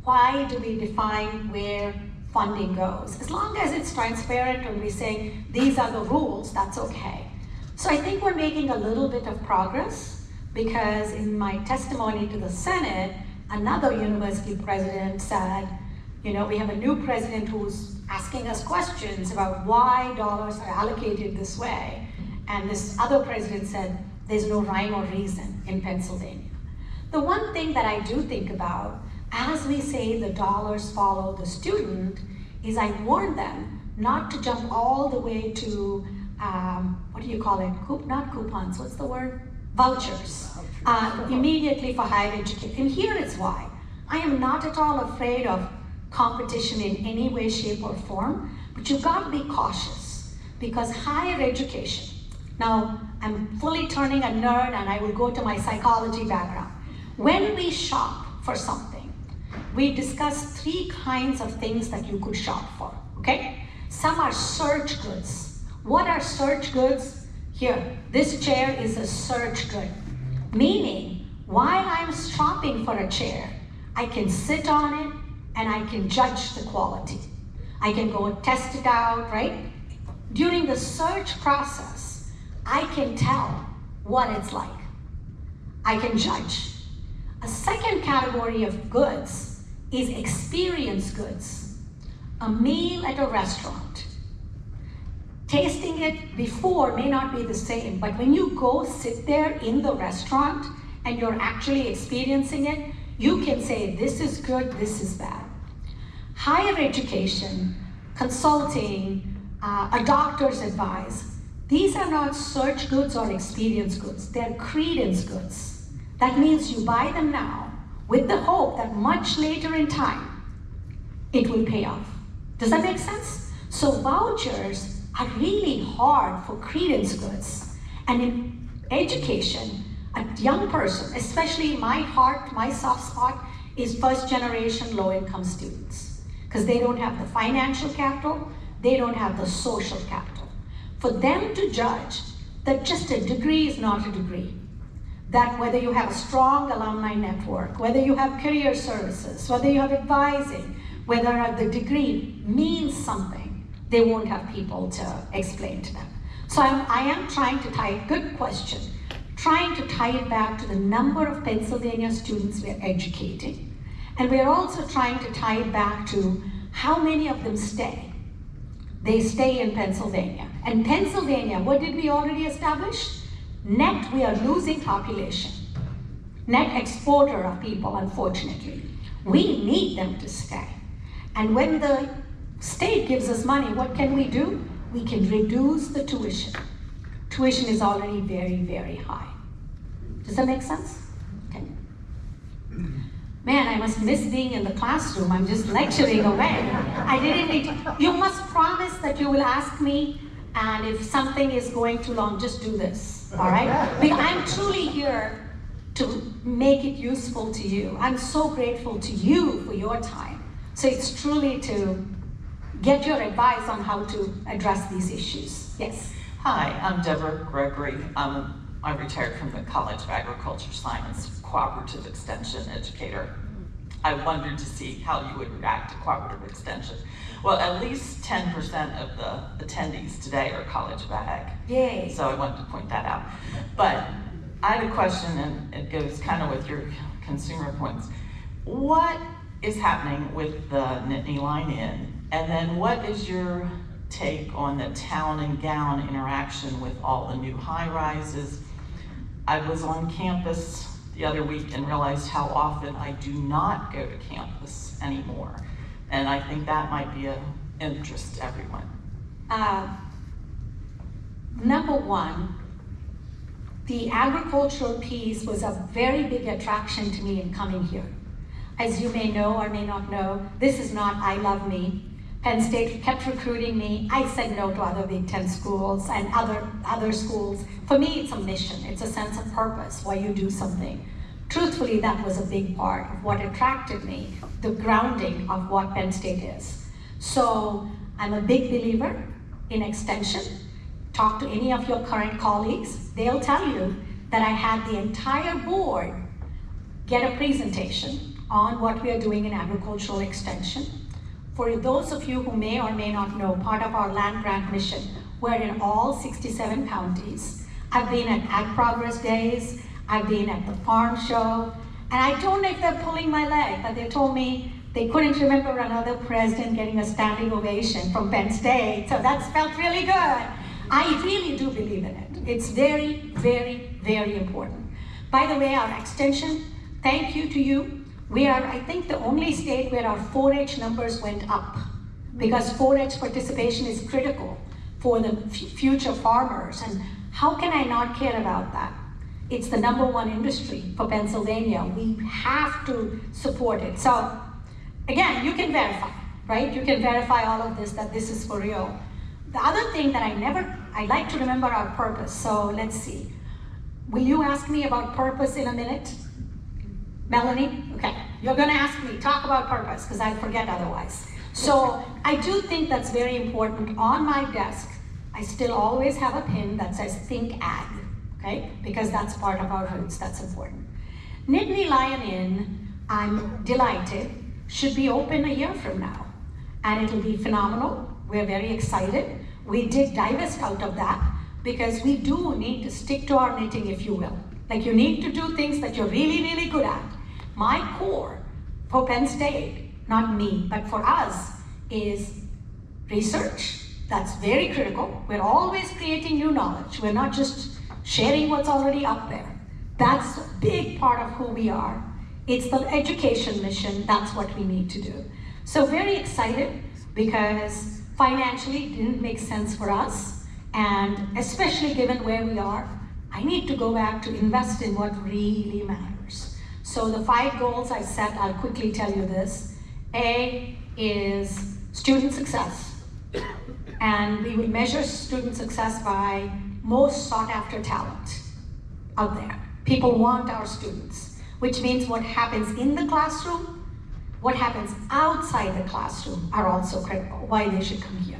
why do we define where funding goes? As long as it's transparent and we say these are the rules, that's okay. So I think we're making a little bit of progress, because in my testimony to the Senate, another university president said, you know, we have a new president who's asking us questions about why dollars are allocated this way. And this other president said, there's no rhyme or reason in Pennsylvania. The one thing that I do think about, as we say the dollars follow the student, is I warn them not to jump all the way to, what do you call it? Not coupons, what's the word? Vouchers. Immediately for higher education. And here is why. I am not at all afraid of competition in any way, shape, or form, but you've got to be cautious, because higher education, now I'm fully turning a nerd and I will go to my psychology background. When we shop for something, we discuss 3 kinds of things that you could shop for, okay? Some are search goods. What are search goods? Here, this chair is a search good, meaning while I'm shopping for a chair, I can sit on it and I can judge the quality. I can go test it out, right? During the search process, I can tell what it's like. I can judge. A second category of goods is experience goods. A meal at a restaurant. Tasting it before may not be the same, but when you go sit there in the restaurant and you're actually experiencing it, you can say, this is good, this is bad. Higher education, consulting, a doctor's advice, these are not search goods or experience goods, they're credence goods. That means you buy them now with the hope that much later in time, it will pay off. Does that make sense? So vouchers are really hard for credence goods. And in education, a young person, especially my heart, my soft spot, is first generation low income students. Because they don't have the financial capital, they don't have the social capital. For them to judge that just a degree is not a degree, that whether you have a strong alumni network, whether you have career services, whether you have advising, whether the degree means something, they won't have people to explain to them. So I am trying to tie, good question, trying to tie it back to the number of Pennsylvania students we're educating. And we're also trying to tie it back to how many of them stay. They stay in Pennsylvania. And Pennsylvania, what did we already establish? Net, we are losing population. Net exporter of people, unfortunately. We need them to stay. And when the state gives us money, what can we do? We can reduce the tuition. Tuition is already very, very high. Does that make sense? Okay. Man, I must miss being in the classroom. I'm just lecturing away. I didn't need to. You must promise that you will ask me, and if something is going too long, just do this, all right? Because I'm truly here to make it useful to you. I'm so grateful to you for your time. So it's truly to get your advice on how to address these issues. Yes. Hi, I'm Deborah Gregory. I retired from the College of Agriculture Science, cooperative extension educator. I wondered to see how you would react to cooperative extension. Well, at least 10% of the attendees today are College of Ag. Yay. So I wanted to point that out. But I had a question, and it goes kind of with your consumer points. What is happening with the Nittany Line In? And then what is your take on the town and gown interaction with all the new high rises? I was on campus the other week and realized how often I do not go to campus anymore. And I think that might be of interest to everyone. Number one, the agricultural piece was a very big attraction to me in coming here. As you may know or may not know, this is not I love me. Penn State kept recruiting me. I said no to other Big Ten schools and other schools. For me, it's a mission. It's a sense of purpose, why you do something. Truthfully, that was a big part of what attracted me, the grounding of what Penn State is. So I'm a big believer in extension. Talk to any of your current colleagues. They'll tell you that I had the entire board get a presentation on what we are doing in agricultural extension. For those of you who may or may not know, part of our land grant mission, we're in all 67 counties. I've been at Ag Progress Days, I've been at the farm show, and I don't know if they're pulling my leg, but they told me they couldn't remember another president getting a standing ovation from Penn State, so that's felt really good. I really do believe in it. It's very, very, very important. By the way, our extension, thank you to you. We are, I think, the only state where our 4-H numbers went up, because 4-H participation is critical for the future farmers. And how can I not care about that? It's the #1 industry for Pennsylvania. We have to support it. So again, you can verify, right? You can verify all of this, that this is for real. The other thing that I like to remember our purpose. So let's see. Will you ask me about purpose in a minute? Melanie? Okay, you're gonna ask me, talk about purpose, because I forget otherwise. So I do think that's very important. On my desk, I still always have a pin that says Think Ag, okay? Because that's part of our roots, that's important. Nittany Lion Inn, I'm delighted, should be open a year from now. And it'll be phenomenal, we're very excited. We did divest out of that because we do need to stick to our knitting, if you will. Like, you need to do things that you're really, really good at. My core for Penn State, not me, but for us, is research. That's very critical. We're always creating new knowledge. We're not just sharing what's already up there. That's a big part of who we are. It's the education mission. That's what we need to do. So very excited, because financially it didn't make sense for us. And especially given where we are, I need to go back to invest in what really matters. So the 5 goals I set, I'll quickly tell you this. A is student success. And we will measure student success by most sought after talent out there. People want our students, which means what happens in the classroom, what happens outside the classroom are also critical, why they should come here.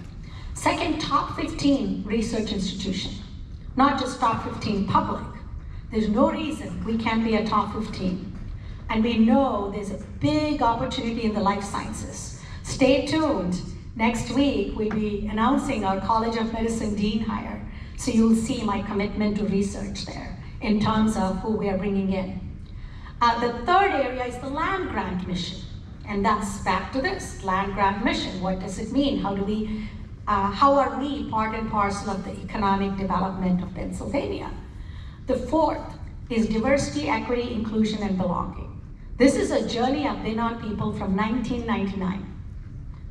Second, top 15 research institution, not just top 15 public. There's no reason we can't be a top 15. And we know there's a big opportunity in the life sciences. Stay tuned. Next week, we'll be announcing our College of Medicine Dean hire. So you'll see my commitment to research there in terms of who we are bringing in. The third area is the land grant mission. And that's back to this, land grant mission. What does it mean? How are we part and parcel of the economic development of Pennsylvania? The fourth is diversity, equity, inclusion, and belonging. This is a journey I've been on, people, from 1999.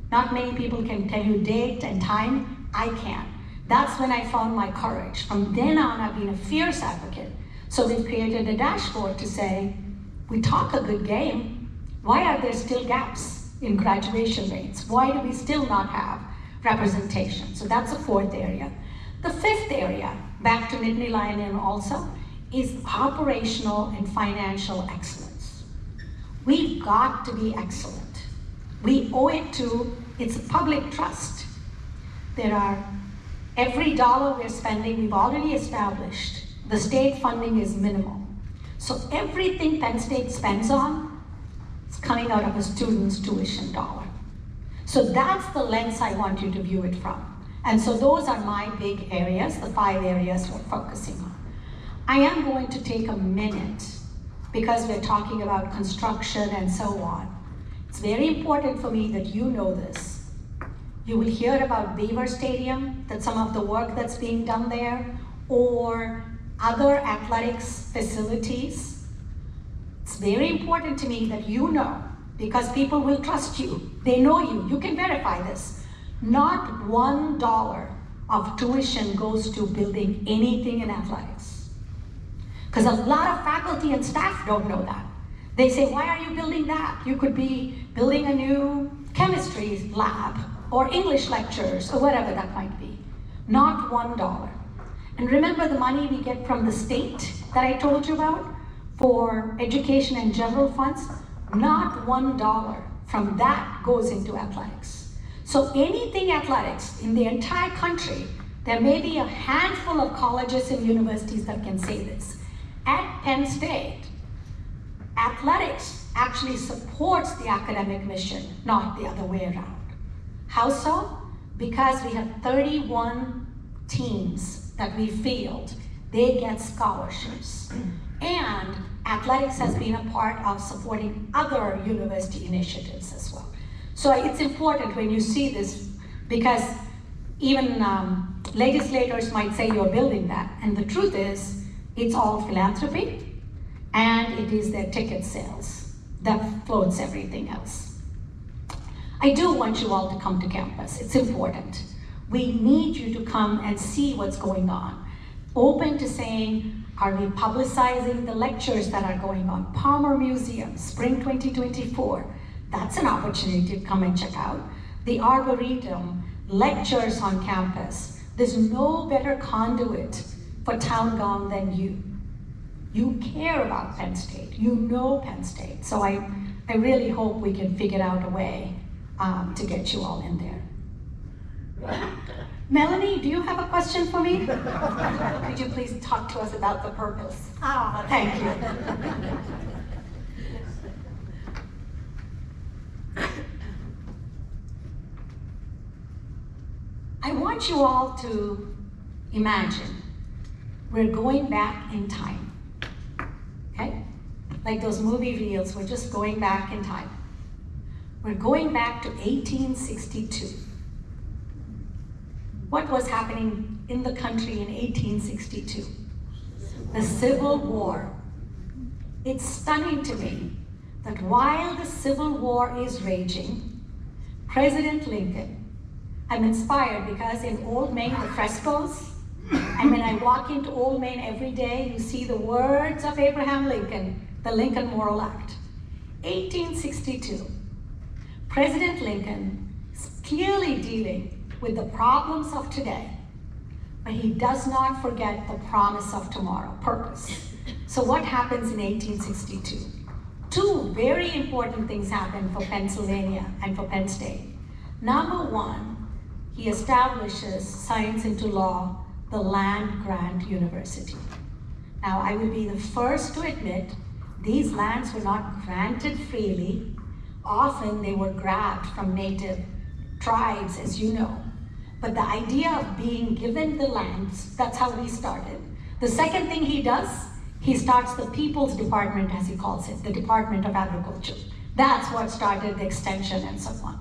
Not many people can tell you date and time. I can. That's when I found my courage. From then on, I've been a fierce advocate. So we've created a dashboard to say, we talk a good game. Why are there still gaps in graduation rates? Why do we still not have representation? So that's the fourth area. The fifth area, back to Nittany Lion Inn also, is operational and financial excellence. We've got to be excellent. We owe it to, it's public trust. Every dollar we're spending, we've already established, the state funding is minimal. So everything Penn State spends on is coming out of a student's tuition dollar. So that's the lens I want you to view it from. And so those are my big areas, the 5 areas we're focusing on. I am going to take a minute, because we're talking about construction and so on. It's very important for me that you know this. You will hear about Beaver Stadium, that some of the work that's being done there, or other athletics facilities. It's very important to me that you know, because people will trust you. They know you. You can verify this. Not $1 of tuition goes to building anything in athletics. Because a lot of faculty and staff don't know that. They say, why are you building that? You could be building a new chemistry lab or English lectures or whatever that might be. Not $1. And remember the money we get from the state that I told you about for education and general funds? Not $1 from that goes into athletics. So anything athletics in the entire country, there may be a handful of colleges and universities that can say this. At Penn State, athletics actually supports the academic mission, not the other way around. How so? Because we have 31 teams that we field. They get scholarships. And athletics has been a part of supporting other university initiatives as well. So it's important when you see this, because even legislators might say you're building that, and the truth is, it's all philanthropy, and it is their ticket sales that floats everything else. I do want you all to come to campus. It's important. We need you to come and see what's going on. Open to saying, are we publicizing the lectures that are going on? Palmer Museum, Spring 2024. That's an opportunity to come and check out. The Arboretum, lectures on campus. There's no better conduit for town gown than you. You care about Penn State. You know Penn State. So I really hope we can figure out a way to get you all in there. Melanie, do you have a question for me? Could you please talk to us about the purpose? Ah, thank you. I want you all to imagine we're going back in time, okay? Like those movie reels, we're just going back in time. We're going back to 1862. What was happening in the country in 1862? The Civil War. It's stunning to me that while the Civil War is raging, President Lincoln, I'm inspired because in Old Main, the frescoes, and when I walk into Old Main every day, you see the words of Abraham Lincoln, the Lincoln Moral Act. 1862, President Lincoln is clearly dealing with the problems of today, but he does not forget the promise of tomorrow, purpose. So what happens in 1862? 2 very important things happen for Pennsylvania and for Penn State. Number 1, he establishes, signs into law, the land-grant university. Now, I will be the first to admit these lands were not granted freely. Often they were grabbed from native tribes, as you know. But the idea of being given the lands, that's how we started. The second thing he does, he starts the People's Department, as he calls it, the Department of Agriculture. That's what started the extension and so on.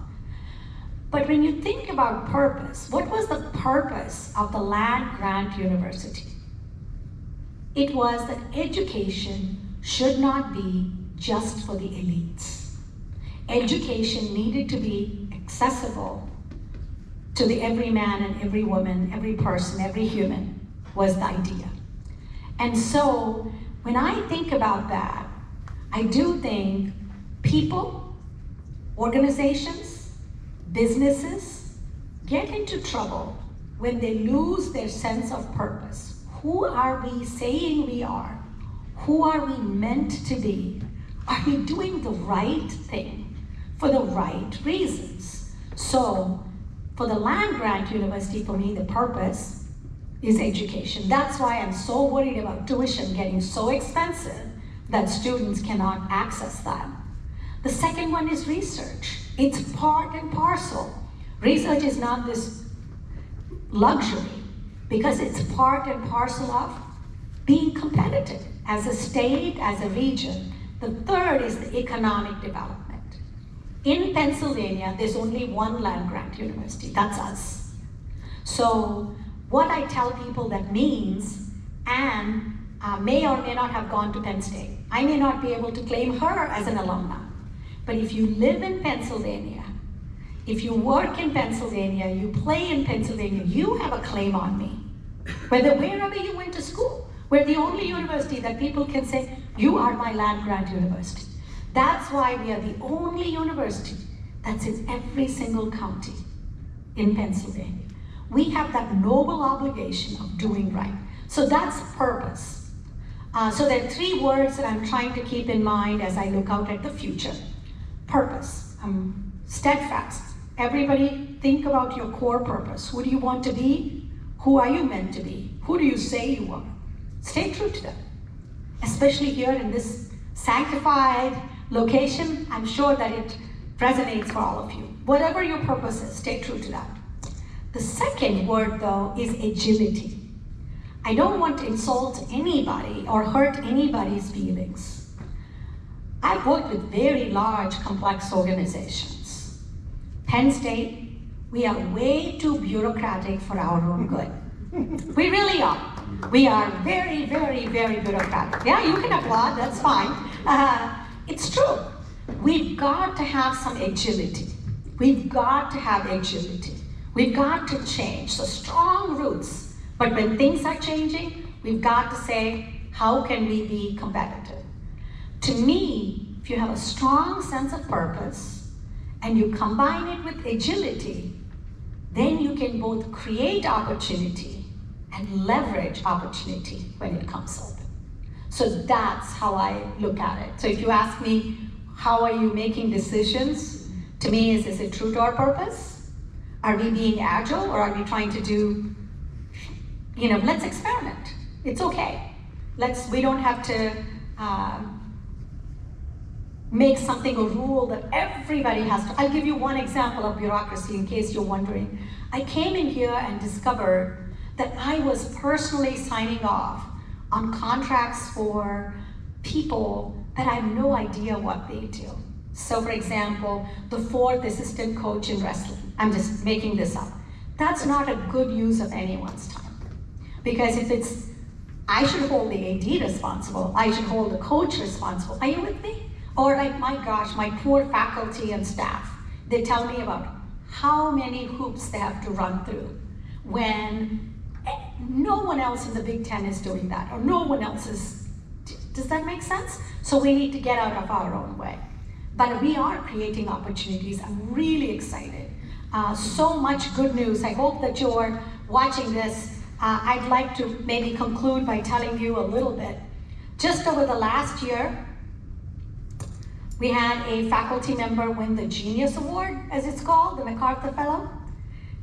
But when you think about purpose, what was the purpose of the land-grant university? It was that education should not be just for the elites. Education needed to be accessible to the every man and every woman, every person, every human, was the idea. And so when I think about that, I do think people, organizations, businesses get into trouble when they lose their sense of purpose. who are we saying we are? Who are we meant to be? Are we doing the right thing for the right reasons? So, for the land-grant university, for me, the purpose is education. That's why I'm so worried about tuition getting so expensive that students cannot access that. The second one is research. It's part and parcel. Research is not this luxury because it's part and parcel of being competitive as a state, as a region. The third is the economic development. In Pennsylvania, there's only one land-grant university, that's us. So what I tell people that means, Anne may or may not have gone to Penn State. I may not be able to claim her as an alumna. But if you live in Pennsylvania, if you work in Pennsylvania, you play in Pennsylvania, you have a claim on me. Wherever you went to school, we're the only university that people can say, you are my land-grant university. That's why we are the only university that's in every single county in Pennsylvania. We have that noble obligation of doing right. So that's purpose. So there are three words that I'm trying to keep in mind as I look out at the future. Purpose, steadfast. Everybody think about your core purpose. Who do you want to be? Who are you meant to be? Who do you say you are? Stay true to that. Especially here in this sanctified location, I'm sure that it resonates for all of you. Whatever your purpose is, stay true to that. The second word, though, is agility. I don't want to insult anybody or hurt anybody's feelings. I've worked with very large, complex organizations. Penn State, we are way too bureaucratic for our own good. We really are. We are very, very, very bureaucratic. Yeah, you can applaud, that's fine. It's true. We've got to have some agility. We've got to have agility. We've got to change. So strong roots. But when things are changing, we've got to say, how can we be competitive? To me, if you have a strong sense of purpose and you combine it with agility, then you can both create opportunity and leverage opportunity when it comes up. So that's how I look at it. So if you ask me, how are you making decisions? To me, is it true to our purpose? Are we being agile, or are we trying to do, let's experiment. It's okay. We don't have to make something a rule that everybody has to. I'll give you one example of bureaucracy in case you're wondering. I came in here and discovered that I was personally signing off on contracts for people that I have no idea what they do. So for example, the 4th assistant coach in wrestling. I'm just making this up. That's not a good use of anyone's time. Because if I should hold the AD responsible, I should hold the coach responsible. Are you with me? Or like, my gosh, my poor faculty and staff, they tell me about how many hoops they have to run through when no one else in the Big Ten is doing that, or no one else is. Does that make sense? So we need to get out of our own way. But we are creating opportunities. I'm really excited. So much good news. I hope that you're watching this. I'd like to maybe conclude by telling you a little bit. Just over the last year, we had a faculty member win the Genius Award, as it's called, the MacArthur Fellow.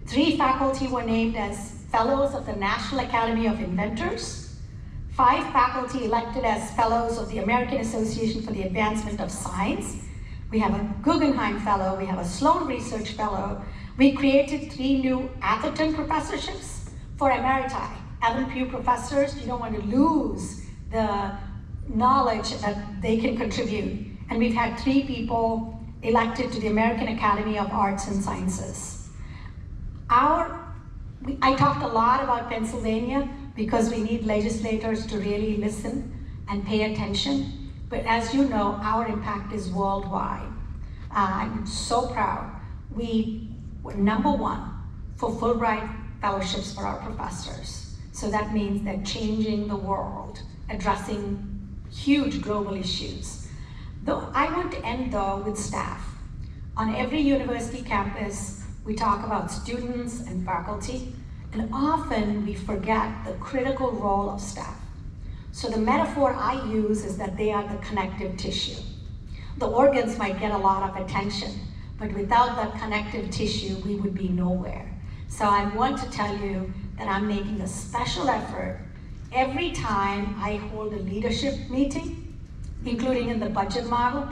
3 faculty were named as Fellows of the National Academy of Inventors. 5 faculty elected as Fellows of the American Association for the Advancement of Science. We have a Guggenheim Fellow, we have a Sloan Research Fellow. We created 3 new Atherton professorships for emeriti. Allen Pugh professors, you don't want to lose the knowledge that they can contribute. And we've had 3 people elected to the American Academy of Arts and Sciences. I talked a lot about Pennsylvania because we need legislators to really listen and pay attention. But as you know, our impact is worldwide. I'm so proud. We were #1 for Fulbright fellowships for our professors. So that means they're changing the world, addressing huge global issues. Though I want to end though with staff. On every university campus, we talk about students and faculty, And often we forget the critical role of staff. So the metaphor I use is that they are the connective tissue. The organs might get a lot of attention, but without that connective tissue, we would be nowhere. So I want to tell you that I'm making a special effort every time I hold a leadership meeting, including in the budget model.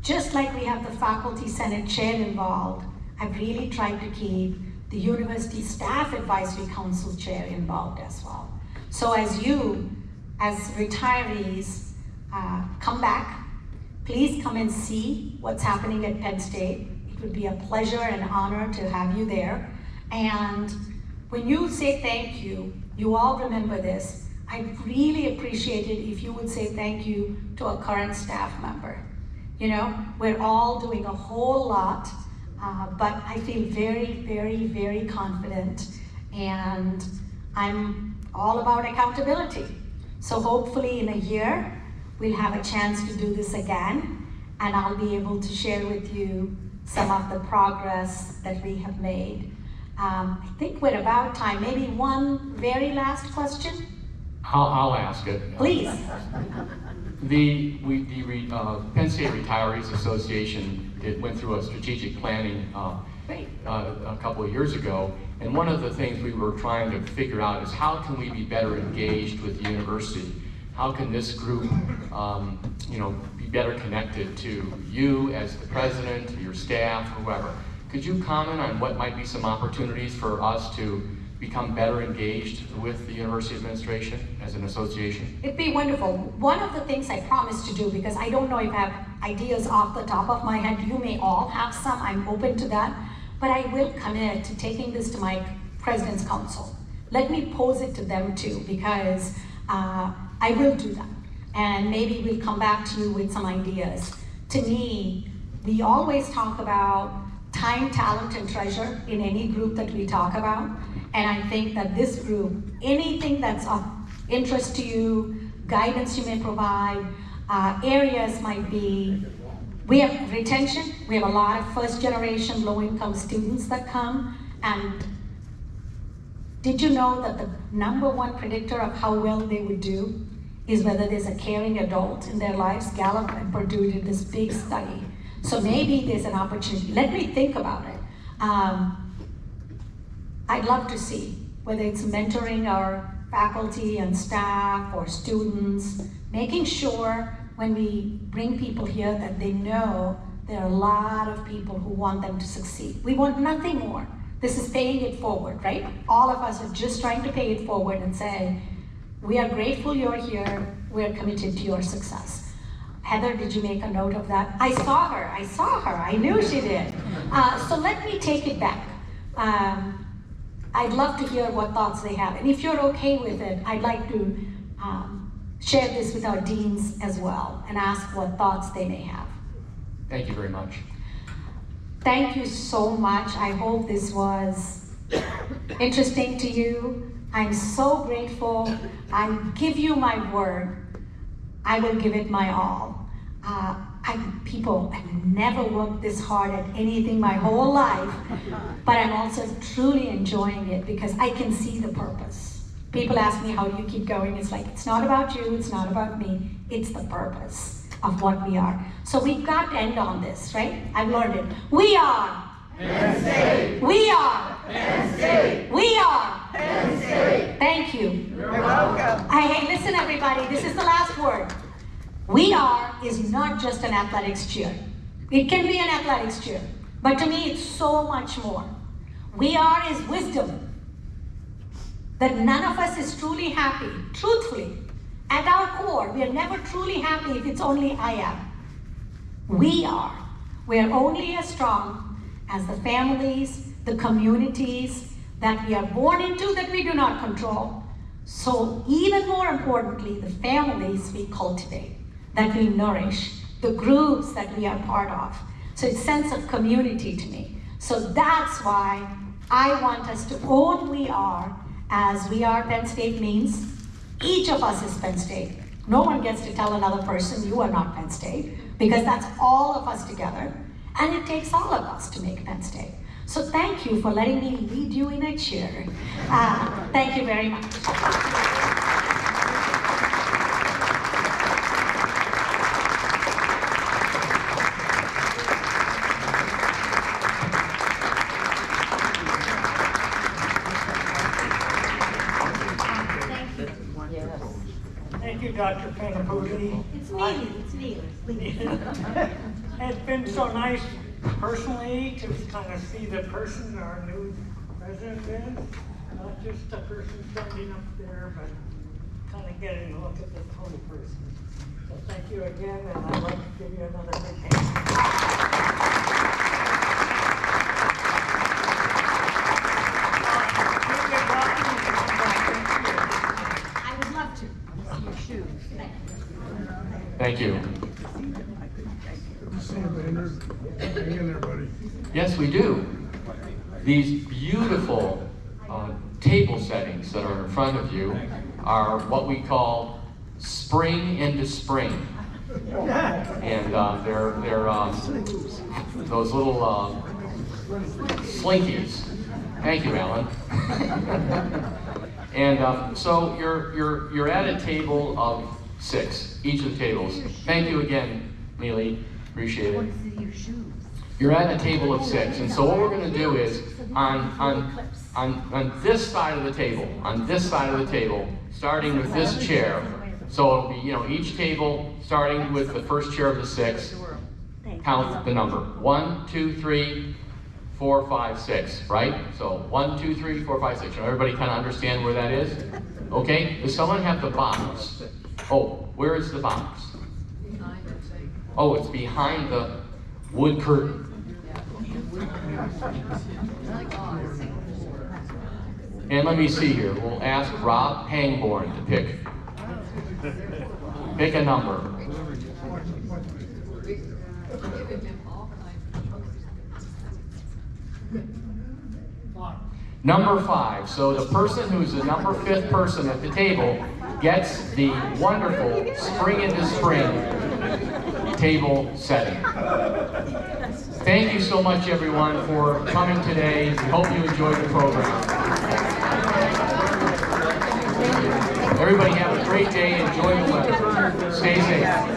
Just like we have the faculty senate chair involved, I've really tried to keep the University Staff Advisory Council chair involved as well. So as you, as retirees, come back, please come and see what's happening at Penn State. It would be a pleasure and honor to have you there. And when you say thank you, you all remember this. I'd really appreciate it if you would say thank you to a current staff member. You know, we're all doing a whole lot, but I feel very, very, very confident, and I'm all about accountability. So hopefully in a year, we'll have a chance to do this again, and I'll be able to share with you some of the progress that we have made. I think we're about time. Maybe one very last question? I'll ask it. Please. The Penn State Retirees Association went through a strategic planning a couple of years ago, and one of the things we were trying to figure out is how can we be better engaged with the university? How can this group be better connected to you as the president, to your staff, whoever? Could you comment on what might be some opportunities for us to become better engaged with the university administration as an association? It'd be wonderful. One of the things I promised to do, because I don't know if I have ideas off the top of my head, you may all have some, I'm open to that, but I will commit to taking this to my President's Council. Let me pose it to them too, because I will do that. And maybe we'll come back to you with some ideas. To me, we always talk about time, talent, and treasure in any group that we talk about. And I think that this group, anything that's of interest to you, guidance you may provide, areas might be, we have retention, we have a lot of first generation low-income students that come, and did you know that the #1 predictor of how well they would do is whether there's a caring adult in their lives? Gallup and Purdue did this big study. So maybe there's an opportunity. Let me think about it. I'd love to see whether it's mentoring our faculty and staff or students, making sure when we bring people here that they know there are a lot of people who want them to succeed. We want nothing more. This is paying it forward, right? All of us are just trying to pay it forward and say, we are grateful you're here, we're committed to your success. Heather, did you make a note of that? I saw her, I knew she did. So let me take it back. I'd love to hear what thoughts they have. And if you're okay with it, I'd like to share this with our deans as well and ask what thoughts they may have. Thank you very much. Thank you so much. I hope this was interesting to you. I'm so grateful. I give you my word. I will give it my all. I've never worked this hard at anything my whole life, but I'm also truly enjoying it because I can see the purpose. People ask me, how do you keep going? It's like, it's not about you, it's not about me, it's the purpose of what we are. So we've got to end on this, right? I've learned it. We are Penn State. We are Penn State. We are Penn State. Thank you. You're welcome. Hey, listen everybody, this is the last word. We are is not just an athletics cheer. It can be an athletics cheer, but to me it's so much more. We are is wisdom. That none of us is truly happy, truthfully. At our core, we are never truly happy if it's only I am. We are. We are only as strong as the families, the communities that we are born into that we do not control. So even more importantly, the families we cultivate, that we nourish, the groups that we are part of. So it's a sense of community to me. So that's why I want us to own we are, as we are Penn State means each of us is Penn State. No one gets to tell another person you are not Penn State, because that's all of us together, and it takes all of us to make Penn State. So thank you for letting me lead you in a chair. Thank you very much. Thank you, Dr. Bendapudi. It's Neeli. It's been so nice personally to kind of see the person our new president is, not just the person standing up there, but kind of getting a look at the whole person. So thank you again, and I'd like to give you another big hand. I would love to. See your shoes. Thank you. Yes, we do. These beautiful table settings that are in front of you are what we call spring into spring. And they're those little slinkies. Thank you, Alan. And so you're at a table of 6, each of the tables. Thank you again, Neeli. Appreciate it. You're at a table of 6, and so what we're going to do is on this side of the table, starting with this chair. So it'll be, each table starting with the first chair of the 6. Count the number 1, 2, 3, 4, 5, 6. Right? So 1, 2, 3, 4, 5, 6. Everybody kind of understand where that is? Okay. Does someone have the box? Oh, where is the box? Oh, it's behind the wood curtain. And let me see here. We'll ask Rob Pangborn to pick a number. Number 5. So the person who's the number 5th person at the table gets the wonderful spring into spring table setting. Thank you so much, everyone, for coming today. We hope you enjoyed the program. Everybody have a great day. Enjoy the weather. Stay safe.